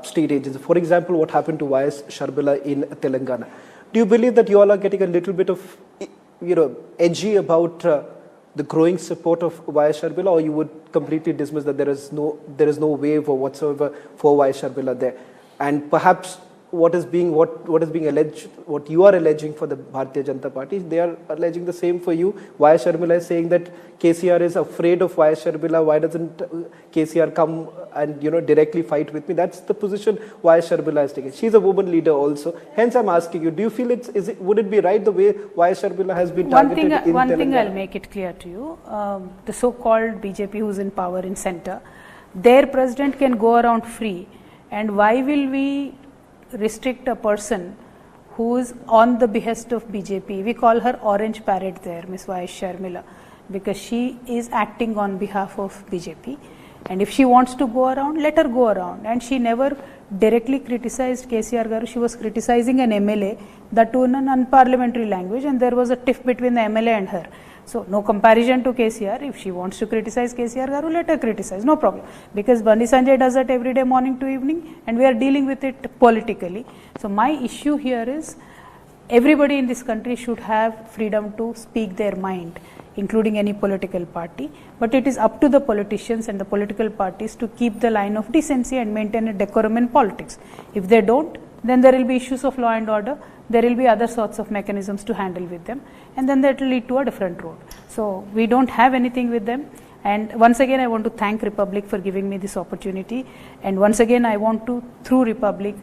state agencies. For example, what happened to YS Sharbila in Telangana. Do you believe that you all are getting a little bit of, edgy about the growing support of YS Sharbila, or you would completely dismiss that there is no wave or whatsoever for YS Sharbila there? And perhaps what is being alleged, what you are alleging for the Bharatiya Janata Party, they are alleging the same for you. YS Sharbila is saying that KCR is afraid of YS Sharbila. Why doesn't KCR come and directly fight with me? That's the position YS Sharbila is taking. She's a woman leader also. Hence, I'm asking you: do you feel would it be right the way YS Sharbila has been targeted in Telangana? One thing I'll make it clear to you: the so-called BJP, who's in power in center, their president can go around free, and why will we restrict a person who is on the behest of BJP? We call her orange parrot there, Ms. YS Sharbila, because she is acting on behalf of BJP, and if she wants to go around, let her go around. And she never directly criticized KCR Garu. She was criticizing an MLA, that too in an unparliamentary language, and there was a tiff between the MLA and her. So no comparison to KCR. If she wants to criticize KCR Garu, let her criticize, no problem. Because Bandi Sanjay does that every day, morning to evening, and we are dealing with it politically. So my issue here is, everybody in this country should have freedom to speak their mind, including any political party. But it is up to the politicians and the political parties to keep the line of decency and maintain a decorum in politics. If they don't, then there will be issues of law and order. There will be other sorts of mechanisms to handle with them, and then that will lead to a different road. So we don't have anything with them. And once again, I want to thank Republic for giving me this opportunity. And once again, I want to, through Republic,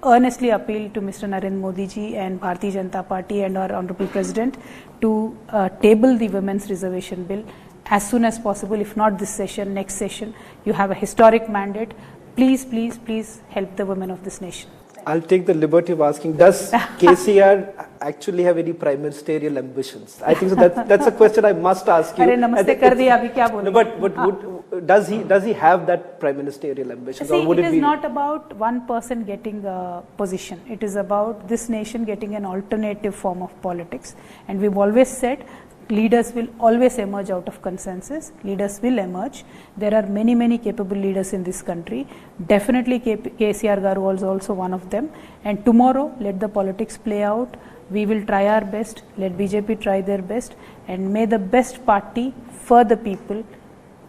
earnestly appeal to Mr. Narendra Modi ji and Bharatiya Janata Party and our Honorable President to table the Women's Reservation Bill as soon as possible, if not this session, next session. You have a historic mandate. Please, please, please help the women of this nation. I'll take the liberty of asking, does KCR actually have any prime ministerial ambitions? I think so that's a question I must ask you. No, but does he have that prime ministerial ambitions? See, it is not about one person getting a position. It is about this nation getting an alternative form of politics. And we've always said, leaders will always emerge out of consensus. Leaders will emerge. There are many, many capable leaders in this country. Definitely KCR Garu was also one of them. And tomorrow, let the politics play out. We will try our best. Let BJP try their best. And may the best party for the people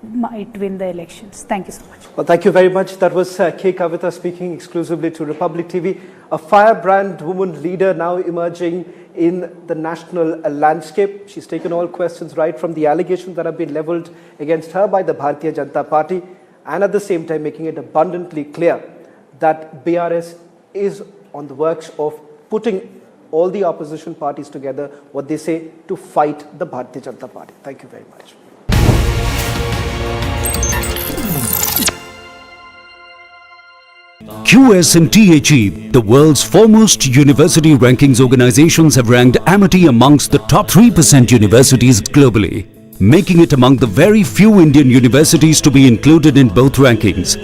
might win the elections. Thank you so much. Well, thank you very much. That was K. Kavita speaking exclusively to Republic TV. A firebrand woman leader now emerging in the national landscape. She's taken all questions right from the allegations that have been leveled against her by the Bharatiya Janata Party, and at the same time making it abundantly clear that BRS is on the works of putting all the opposition parties together, what they say, to fight the Bharatiya Janata Party. Thank you very much. QS and THE, the world's foremost university rankings organizations, have ranked Amity amongst the top 3% universities globally, making it among the very few Indian universities to be included in both rankings.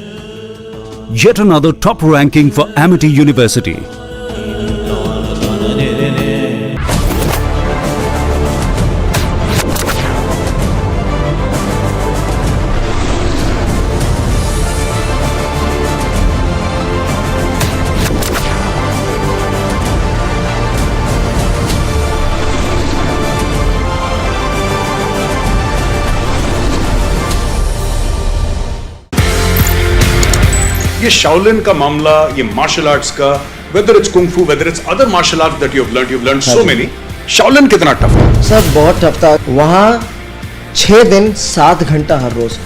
Yet another top ranking for Amity University. ये Shaolin का मामला, ये martial arts का, whether it's kung fu, whether it's other martial arts that you've learned so many. Shaolin कितना tough है? Sir बहुत tough था. वहाँ 6 दिन 7 घंटा हर रोज.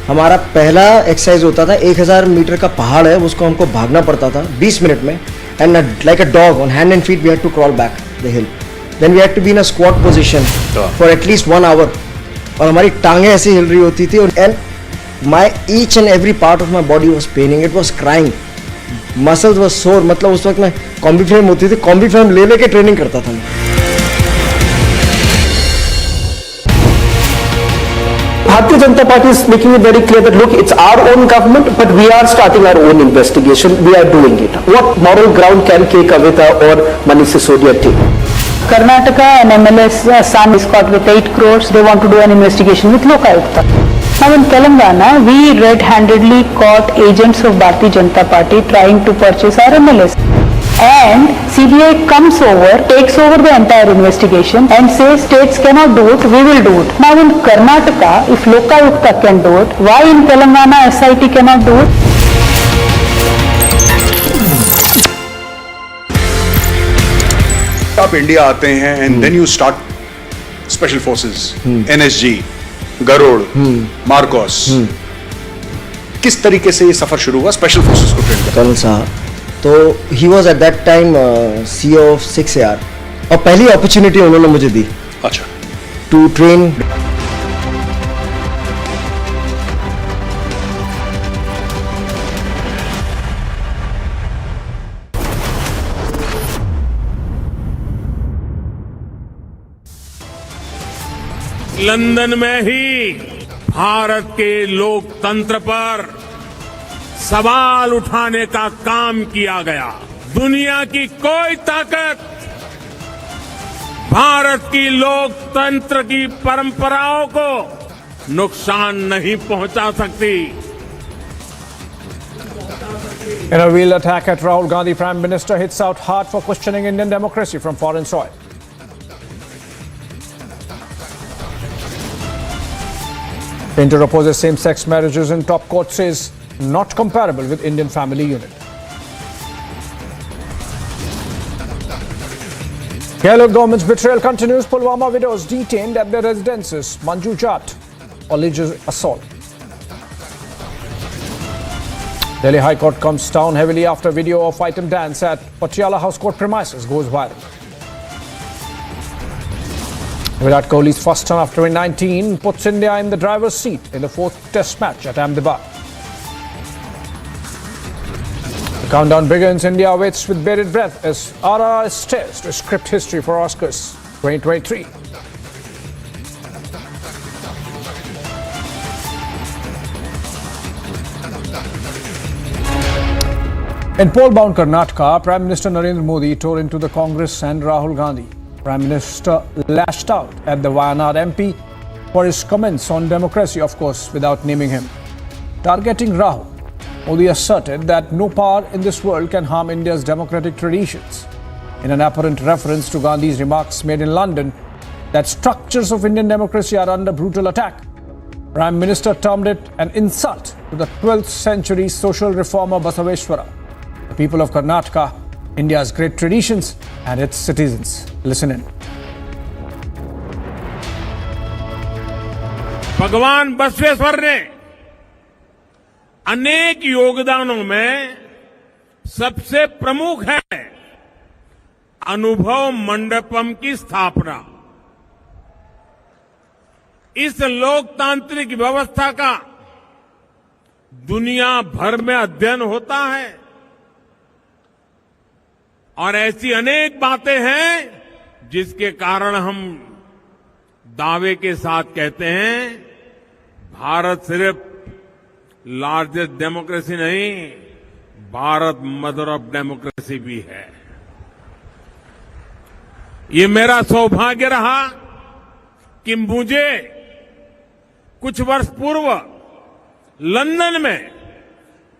हमारा पहला एक्सरसाइज होता था 1000 मीटर का पहाड़ है, उसको हमको भागना पड़ता था 20 मिनट में. And like a dog on hand and feet, we had to crawl back the hill. Then we had to be in a squat position for at least 1 hour. और हमारी टांगें ऐसे हिल रही होती थी. And each and every part of my body was paining. It was crying. Muscles were sore. मतलब उस वक्त मैं कॉम्बी फ्रेम होती थी, कॉम्बी फ्रेम ले लेके ट्रेनिंग करता था मैं. Bharatiya Janata Party is making it very clear that look, it's our own government, but we are starting our own investigation. We are doing it. What moral ground can K. Kavita or Manish Sisodia take? Karnataka and MLS son is caught with 8 crores. They want to do an investigation with Lokayukta. Now in Telangana, we red-handedly caught agents of Bharatiya Janata Party trying to purchase our MLS. And CBI comes over, takes over the entire investigation and says states cannot do it, we will do it. Now in Karnataka, if Lokayukta can do it, why in Telangana SIT cannot do it? आप India आते हैं and then you start special forces, NSG, Garud, MARCOS. किस तरीके से ये सफर शुरू हुआ स्पेशल फोर्सेस को ट्रेन करने? कर्नल साहब, तो he was at that time CEO of 6AR और पहली अपॉर्चुनिटी उन्होंने मुझे दी. अच्छा. To train. लंदन में ही भारत के लोकतंत्र पर सवाल उठाने का काम किया गया. दुनिया की कोई ताकत भारत की लोकतंत्र की परंपराओं को नुकसान नहीं पहुंचा सकती. In a real attack at Rahul Gandhi, Prime Minister hits out hard for questioning Indian democracy from foreign soil. Painter opposes same-sex marriages in top court, says not comparable with Indian family unit. Kerala government's betrayal continues. Pulwama widows detained at their residences. Manju Jat alleges assault. Delhi High Court comes down heavily after video of item dance at Patiala House Court premises goes viral. Virat Kohli's first run after 2019 puts India in the driver's seat in the fourth test match at Ahmedabad. The countdown begins. India waits with bated breath as RRR stares to script history for Oscars 2023. In poll-bound Karnataka, Prime Minister Narendra Modi tore into the Congress and Rahul Gandhi. Prime Minister lashed out at the Wayanad MP for his comments on democracy, of course, without naming him. Targeting Rahul, Modi asserted that no power in this world can harm India's democratic traditions. In an apparent reference to Gandhi's remarks made in London that structures of Indian democracy are under brutal attack, Prime Minister termed it an insult to the 12th century social reformer Basaveshwara, the people of Karnataka, India's great traditions and its citizens. Listen in. भगवान बसवेश्वर ने अनेक योगदानों में सबसे प्रमुख है अनुभव मंडपम की स्थापना। इस लोकतांत्रिक व्यवस्था का दुनिया भर में अध्ययन होता है और ऐसी अनेक बातें हैं जिसके कारण हम दावे के साथ कहते हैं भारत सिर्फ लार्जेस्ट डेमोक्रेसी नहीं, भारत मदर ऑफ डेमोक्रेसी भी है। ये मेरा सौभाग्य रहा कि मुझे कुछ वर्ष पूर्व लंदन में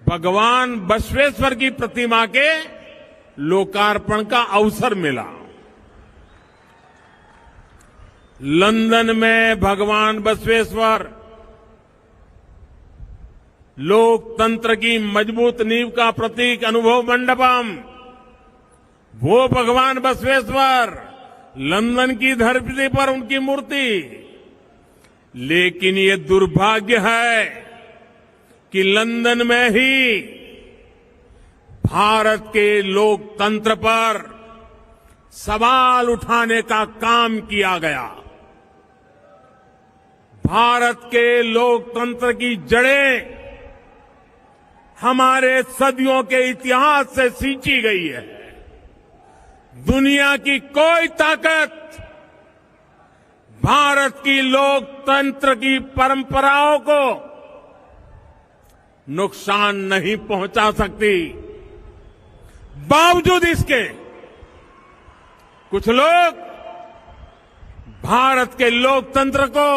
भगवान बसवेश्वर की प्रतिमा के लोकार्पण का अवसर मिला। लंदन में भगवान बसवेश्वर लोकतंत्र की मजबूत नींव का प्रतीक अनुभव मंडपम, वो भगवान बसवेश्वर, लंदन की धरती पर उनकी मूर्ति। लेकिन ये दुर्भाग्य है कि लंदन में ही भारत के लोकतंत्र पर सवाल उठाने का काम किया गया। भारत के लोकतंत्र की जड़ें हमारे सदियों के इतिहास से सींची गई है। दुनिया की कोई ताकत भारत की लोकतंत्र की परंपराओं को नुकसान नहीं पहुंचा सकती। बावजूद इसके कुछ लोग भारत के लोकतंत्र को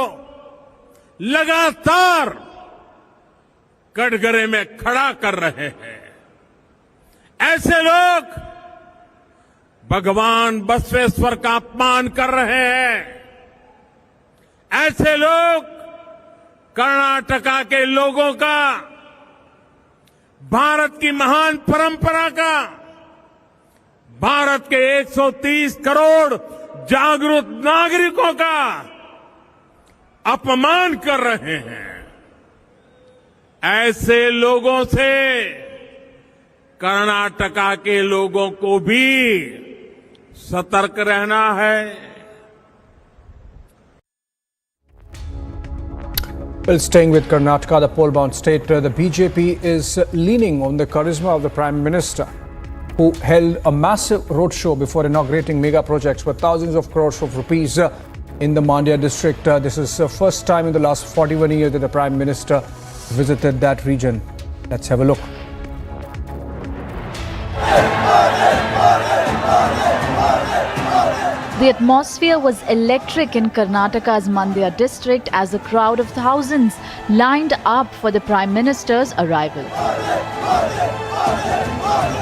लगातार कटघरे में खड़ा कर रहे हैं। ऐसे लोग भगवान बसवेश्वर का अपमान कर रहे हैं। ऐसे लोग कर्नाटका के लोगों का, भारत की महान परंपरा का, भारत के 130 करोड़ जागरूक नागरिकों का अपमान कर रहे हैं। ऐसे लोगों से कर्नाटका के लोगों को भी सतर्क रहना है। Well, staying with Karnataka, the poll-bound state, the BJP is leaning on the charisma of the Prime Minister, who held a massive roadshow before inaugurating mega projects worth thousands of crores of rupees in the Mandya district. This is the first time in the last 41 years that the Prime Minister visited that region. Let's have a look. The atmosphere was electric in Karnataka's Mandya district as a crowd of thousands lined up for the Prime Minister's arrival.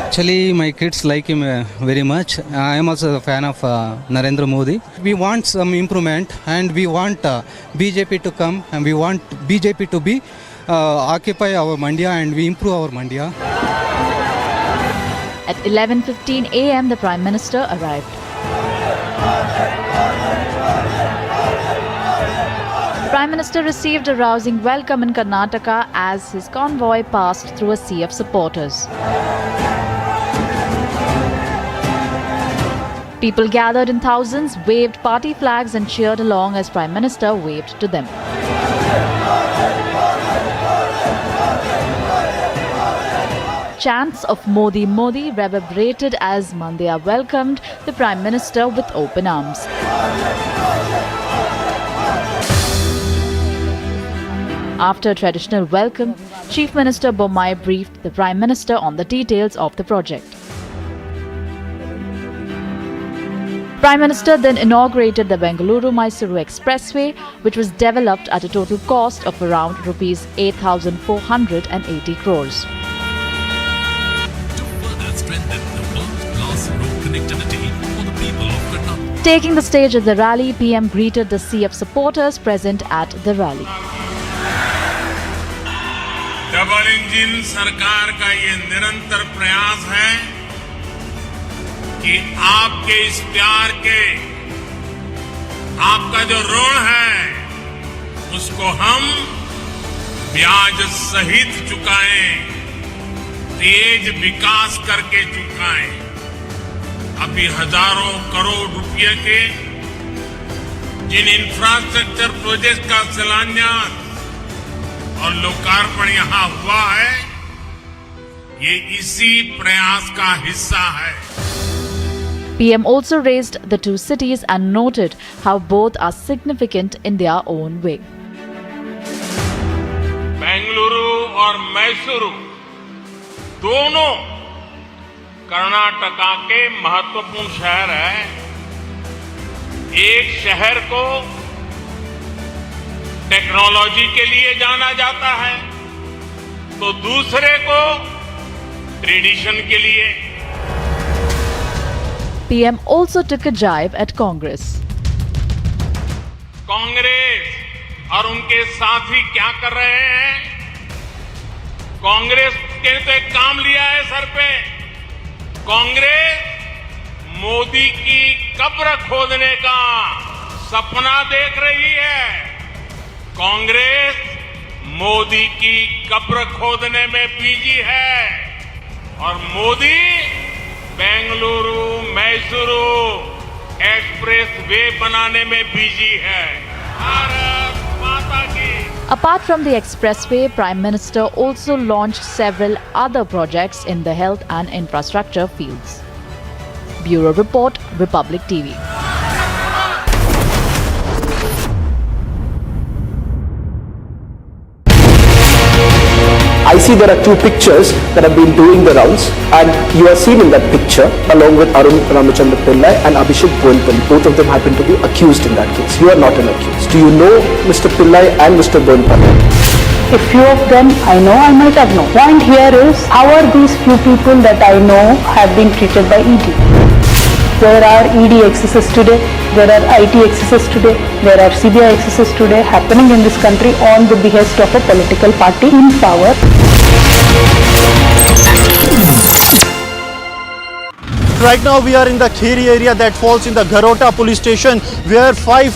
Actually, my kids like him very much. I am also a fan of Narendra Modi. We want some improvement and we want BJP to come and we want BJP to be occupy our Mandya and we improve our Mandya. At 11:15 a.m., the Prime Minister arrived. Prime Minister received a rousing welcome in Karnataka as his convoy passed through a sea of supporters. People gathered in thousands, waved party flags and cheered along as Prime Minister waved to them. Chants of Modi Modi reverberated as Mandya welcomed the Prime Minister with open arms. After a traditional welcome, Chief Minister Bommai briefed the Prime Minister on the details of the project. Prime Minister then inaugurated the Bengaluru-Mysuru Expressway, which was developed at a total cost of around Rs 8,480 crores. Taking the stage at the rally, PM greeted the sea of supporters present at the rally. Double engine सरकार का ये निरंतर प्रयास है कि आपके इस प्यार के आपका जो ऋण है उसको हम ब्याज सहित चुकाएं, तेज विकास करके चुकाएं। अभी हजारों करोड़ रुपए के जिन इंफ्रास्ट्रक्चर प्रोजेक्ट का शिलान्यास और लोकार्पण यहां हुआ है, ये इसी प्रयास का हिस्सा है। PM also raised the two cities and noted how both are significant in their own way. Bengaluru और मैसूरू दोनों कर्नाटका के महत्वपूर्ण शहर हैं। एक शहर को टेक्नोलॉजी के लिए जाना जाता है तो दूसरे को ट्रेडिशन के लिए। PM also took a jibe at Congress. Congress और उनके साथी क्या कर रहे हैं? कांग्रेस ने तो एक काम लिया है सर पे। कांग्रेस मोदी की कब्र खोदने का सपना देख रही है। कांग्रेस मोदी की कब्र खोदने में बिजी है और मोदी बेंगलुरु मैसूरू एक्सप्रेस वे बनाने में बिजी है। भारत माता की। Apart from the expressway, Prime Minister also launched several other projects in the health and infrastructure fields. Bureau Report, Republic TV. I see there are two pictures that have been doing the rounds, and you are seen in that picture along with Arun Ramachandra Pillai and Abhishek Boinpalli. Both of them happen to be accused in that case. You are not an accused. Do you know Mr. Pillai and Mr. Boinpalli? A few of them I know, I might have known. Point here is, how are these few people that I know have been treated by ED? There are ED excesses today, there are IT excesses today, there are CBI excesses today happening in this country on the behest of a political party in power. Right now we are in the Kheri area that falls in the Garota police station, where 5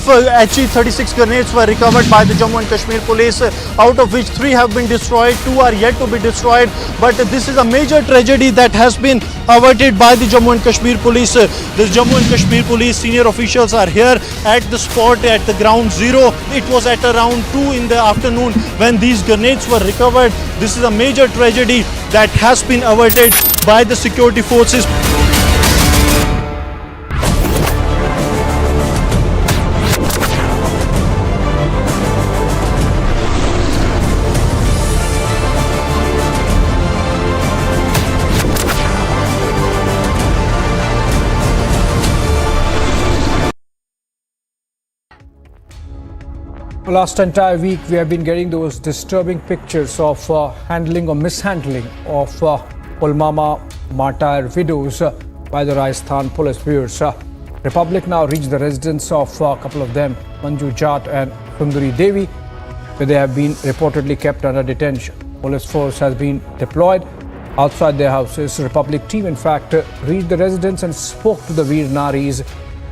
HE-36 grenades were recovered by the Jammu and Kashmir police, out of which 3 have been destroyed, 2 are yet to be destroyed. But this is a major tragedy that has been averted by the Jammu and Kashmir police. The Jammu and Kashmir police senior officials are here at the spot at the ground zero. It was at around 2 in the afternoon when these grenades were recovered. This is a major tragedy that has been averted by the security forces. Last entire week, we have been getting those disturbing pictures of handling or mishandling of Pulwama martyr widows by the Rajasthan police bureaus. Republic now reached the residence of a couple of them, Manju Jat and Sundari Devi, where they have been reportedly kept under detention. Police force has been deployed outside their houses. Republic team, in fact, reached the residence and spoke to the Veer Naris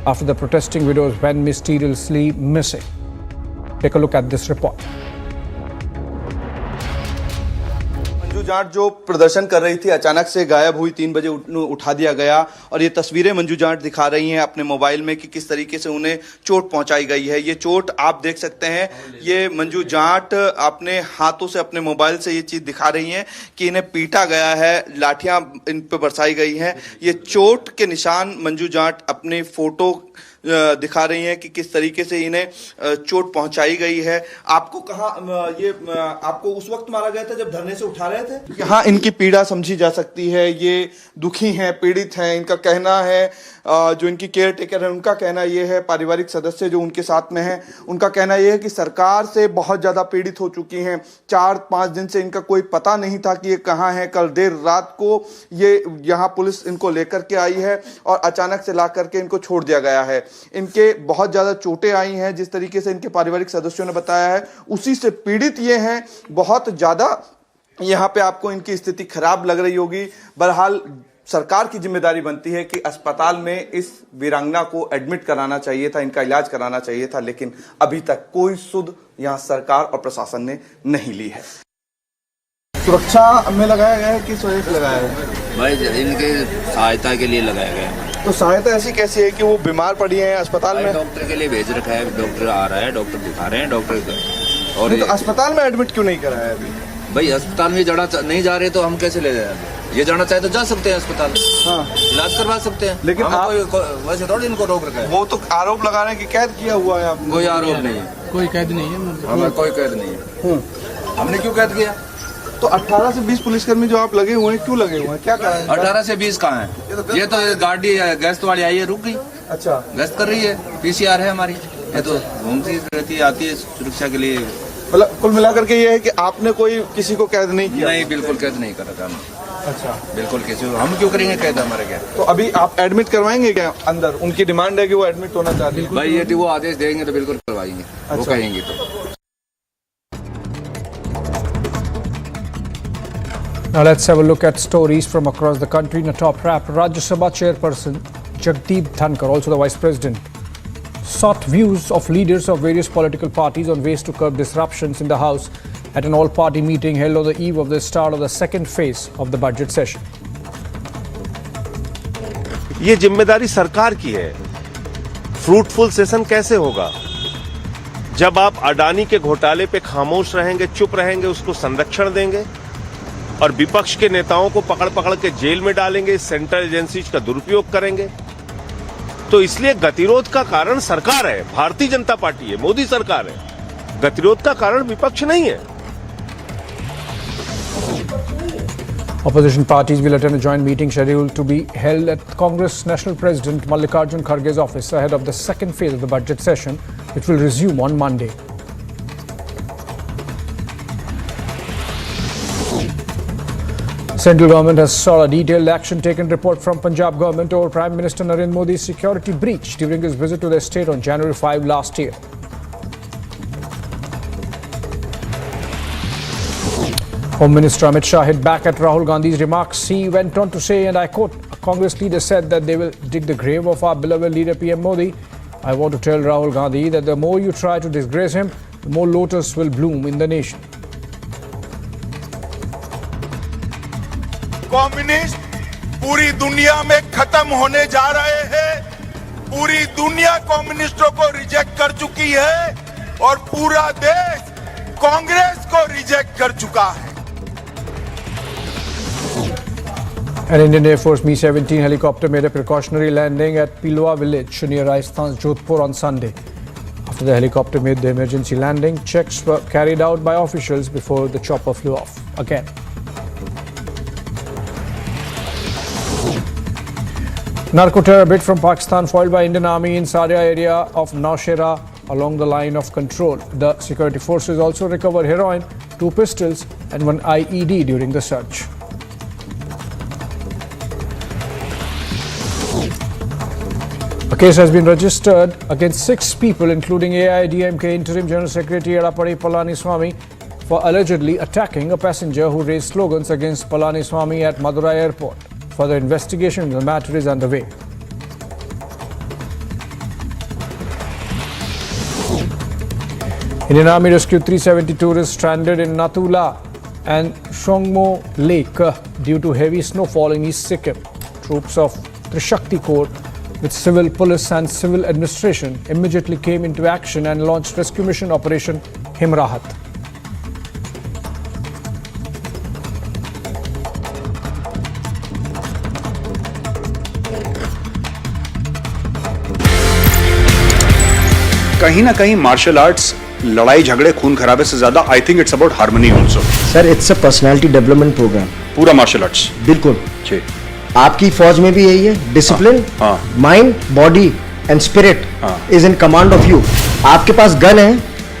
after the protesting widows went mysteriously missing. Take a look at this report. Manju Jat जो प्रदर्शन कर रही थी अचानक से गायब हुई, 3 बजे उठा दिया गया और ये तस्वीरें मंजू जाट दिखा रही हैं अपने मोबाइल में कि किस तरीके से उन्हें चोट पहुंचाई गई है। ये चोट आप देख सकते हैं, ये मंजू जाट अपने हाथों से अपने मोबाइल से ये चीज दिखा रही हैं कि इन्हें पीटा गया है, लाठियां इन पर बरसाई गई हैं। ये चोट के निशान मंजू जाट अपनी फोटो दिखा रही हैं कि किस तरीके से इन्हें चोट पहुंचाई गई है। आपको आपको उस वक्त मारा गया था जब धरने से उठा रहे थे? हाँ, इनकी पीड़ा समझी जा सकती है, ये दुखी हैं, पीड़ित हैं। इनका कहना है, जो इनकी केयर टेकर है उनका कहना ये है, पारिवारिक सदस्य जो उनके साथ में हैं उनका कहना ये है कि सरकार से बहुत ज्यादा पीड़ित हो चुकी हैं। 4-5 दिन से इनका कोई पता नहीं था कि ये कहाँ है। कल देर रात को ये यहाँ पुलिस इनको लेकर के आई है और अचानक से ला करके इनको छोड़ दिया गया है। इनके बहुत ज्यादा चोटें आई हैं, जिस तरीके से इनके पारिवारिक सदस्यों ने बताया है उसी से पीड़ित ये हैं। बहुत ज्यादा यहाँ पे आपको इनकी स्थिति खराब लग रही होगी। बहरहाल सरकार की जिम्मेदारी बनती है कि अस्पताल में इस वीरांगना को एडमिट कराना चाहिए था, इनका इलाज कराना चाहिए था, लेकिन अभी तक कोई सुध यहाँ सरकार और प्रशासन ने नहीं ली है। सुरक्षा में लगाया गया है, किस वजह से लगाया है? भाई इनके सहायता के लिए लगाया गया है। तो सहायता ऐसी कैसी है कि वो बीमार पड़ी हैं अस्पताल में? डॉक्टर के लिए भेज रखा है, डॉक्टर आ रहा है, डॉक्टर दिखा रहे हैं डॉक्टर। और तो अस्पताल में एडमिट क्यों नहीं कराया अभी? भाई अस्पताल में नहीं जा रहे तो हम कैसे ले जाए? ये जाना चाहे तो जा सकते हैं अस्पताल, हाँ इलाज करवा सकते हैं, लेकिन वैसे थोड़ी इनको रोक रखा है। वो तो आरोप लगा रहे हैं कि कैद किया हुआ है आपने। कोई आरोप नहीं है, कोई कैद नहीं है, हमें कोई कैद नहीं है। हमने क्यों कैद किया? तो 18 से 20 पुलिसकर्मी जो आप लगे हुए हैं, क्यों लगे हुए हैं, क्या कारण है? 18 से 20 कहाँ है? ये तो गाड़ी गश्त वाली आई है, रुक गई। अच्छा, गश्त कर रही है, PCR है हमारी, ये तो घूमती रहती है, आती है सुरक्षा के लिए। मतलब कुल मिलाकर के ये है कि आपने कोई किसी को कैद नहीं किया? नहीं, बिल्कुल कैद नहीं करा था। अच्छा, बिल्कुल किसी हम क्यों करेंगे कैद हमारे क्या? तो अभी आप एडमिट करवाएंगे क्या अंदर? उनकी डिमांड है कि वो एडमिट होना चाहते हैं। भाई यदि वो आदेश देंगे तो बिल्कुल करवाएंगे, वो कहेंगे तो। Now let's have a look at stories from across the country. In a top wrap, Rajya Sabha chairperson Jagdeep Dhankar, also the vice president, sought views of leaders of various political parties on ways to curb disruptions in the House at an all-party meeting held on the eve of the start of the second phase of the budget session. ये जिम्मेदारी सरकार की है। Fruitful session कैसे होगा जब आप अडानी के घोटाले पे खामोश रहेंगे, चुप रहेंगे, उसको संरक्षण देंगे और विपक्ष के नेताओं को पकड़ पकड़ के जेल में डालेंगे, सेंट्रल एजेंसीज का दुरुपयोग करेंगे। तो इसलिए गतिरोध का कारण सरकार है, भारतीय जनता पार्टी है, मोदी सरकार है। गतिरोध का कारण विपक्ष नहीं है। Opposition parties will attend a joint meeting scheduled to be held at Congress National President Mallikarjun Kharge's office ahead of the second phase of the budget session, which will resume on Monday. Central government has sought a detailed action taken report from Punjab government over Prime Minister Narendra Modi's security breach during his visit to the state on January 5 last year. Home Minister Amit Shah hit back at Rahul Gandhi's remarks. He went on to say, and I quote, a Congress leader said that they will dig the grave of our beloved leader PM Modi. I want to tell Rahul Gandhi that the more you try to disgrace him, the more lotus will bloom in the nation. Communist पूरी दुनिया में खत्म होने जा रहे हैं। पूरी दुनिया कम्युनिस्टों को रिजेक्ट कर चुकी है और पूरा देश कांग्रेस को रिजेक्ट कर चुका है। An Indian Air Force Mi-17 helicopter made a precautionary landing at Pilwa village near Rajasthan's Jodhpur on Sunday. After the helicopter made the emergency landing, checks were carried out by officials before the chopper flew off again. Narco-terror bid from Pakistan foiled by Indian Army in Sadia area of Naushera along the line of control. The security forces also recovered heroin, 2 pistols and 1 IED during the search. A case has been registered against 6 people, including AIADMK Interim General Secretary Edappadi Palaniswamy, for allegedly attacking a passenger who raised slogans against Palaniswamy at Madurai Airport. Further investigation into the matter is underway. Indian Army rescued 370 tourists stranded in Natula and Shongmo Lake due to heavy snowfall in East Sikkim. Troops of Trishakti Corps with civil police and civil administration immediately came into action and launched rescue mission Operation Himrahat. कहीं ना कहीं martial arts लड़ाई झगड़े खून खराबे से ज्यादा I think it's about harmony also. Sir it's a personality development programme. पूरा मार्शल आर्ट्स. बिल्कुल. जी. आपकी फौज में भी यही है. Discipline, mind, body and spirit is in command of you. आपके पास गन है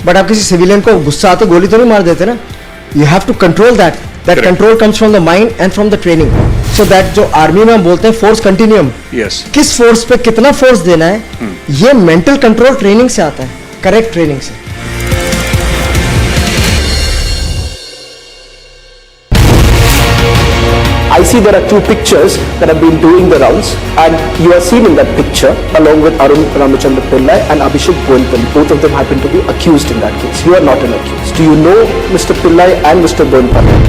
बट आप किसी सिविलियन को गुस्सा आते गोली तो नहीं मार देते ना. You have to control that. That control comes from the mind and from the training. So that जो आर्मी में हम बोलते हैं फोर्स कंटिन्यूम. यस. किस फोर्स पे कितना फोर्स देना है ये मेंटल कंट्रोल ट्रेनिंग से आता है. करेक्ट ट्रेनिंग से. I see there are two pictures that have been doing the rounds, and you are seen in that picture along with Arun Ramachandra Pillai and Abhishek Boinpalli. Both of them happen to be accused in that case. You are not an accused. Do you know Mr. Pillai and Mr. Boinpalli?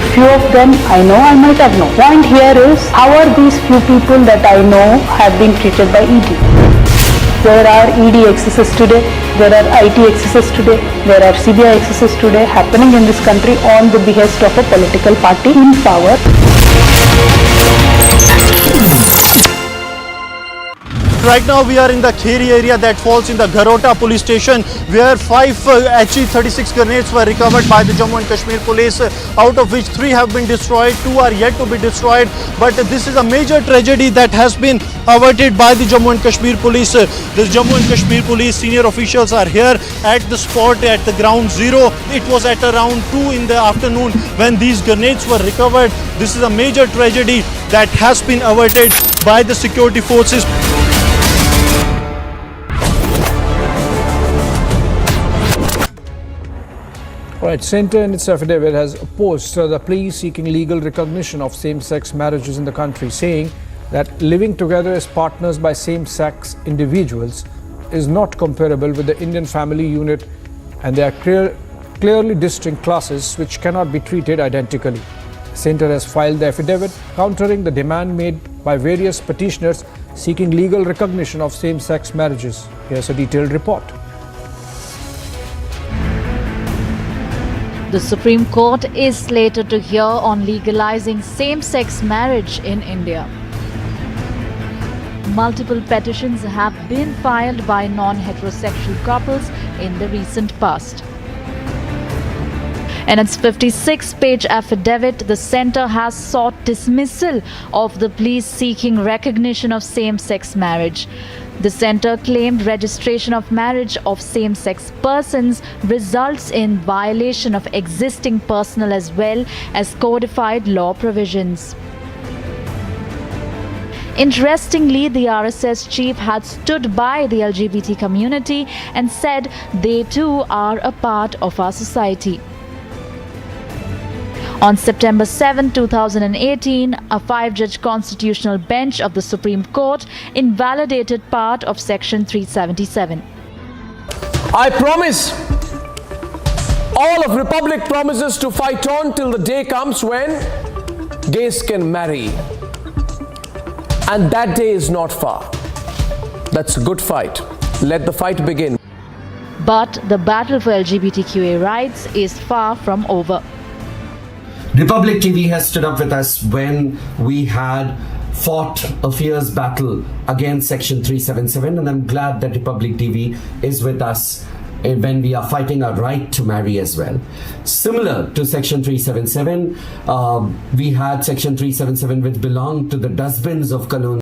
A few of them I know, I might have known. Point here is, how are these few people that I know have been treated by ED? There are ED excesses today, there are IT excesses today, there are CBI excesses today happening in this country on the behest of a political party in power. Right now we are in the Kheri area that falls in the Garota police station, where 5 HE-36 grenades were recovered by the Jammu and Kashmir police, out of which 3 have been destroyed, 2 are yet to be destroyed. But this is a major tragedy that has been averted by the Jammu and Kashmir police. The Jammu and Kashmir police senior officials are here at the spot at the ground zero. It was at around 2 in the afternoon when these grenades were recovered. This is a major tragedy that has been averted by the security forces. Right, Centre in its affidavit has opposed the plea seeking legal recognition of same-sex marriages in the country, saying that living together as partners by same-sex individuals is not comparable with the Indian family unit, and they are clearly distinct classes which cannot be treated identically. Centre has filed the affidavit countering the demand made by various petitioners seeking legal recognition of same-sex marriages. Here's a detailed report. The Supreme Court is slated to hear on legalizing same-sex marriage in India. Multiple petitions have been filed by non-heterosexual couples in the recent past. In its 56-page affidavit, the Centre has sought dismissal of the plea seeking recognition of same-sex marriage. The Centre claimed registration of marriage of same-sex persons results in violation of existing personal as well as codified law provisions. Interestingly, the RSS chief had stood by the LGBT community and said they too are a part of our society. On September 7, 2018, a 5-judge constitutional bench of the Supreme Court invalidated part of Section 377. I promise, all of Republic promises to fight on till the day comes when gays can marry. And that day is not far. That's a good fight. Let the fight begin. But the battle for LGBTQA rights is far from over. Republic TV has stood up with us when we had fought a fierce battle against Section 377, and I'm glad that Republic TV is with us when we are fighting our right to marry as well. Similar to Section 377, we had Section 377 which belonged to the dustbins of colonial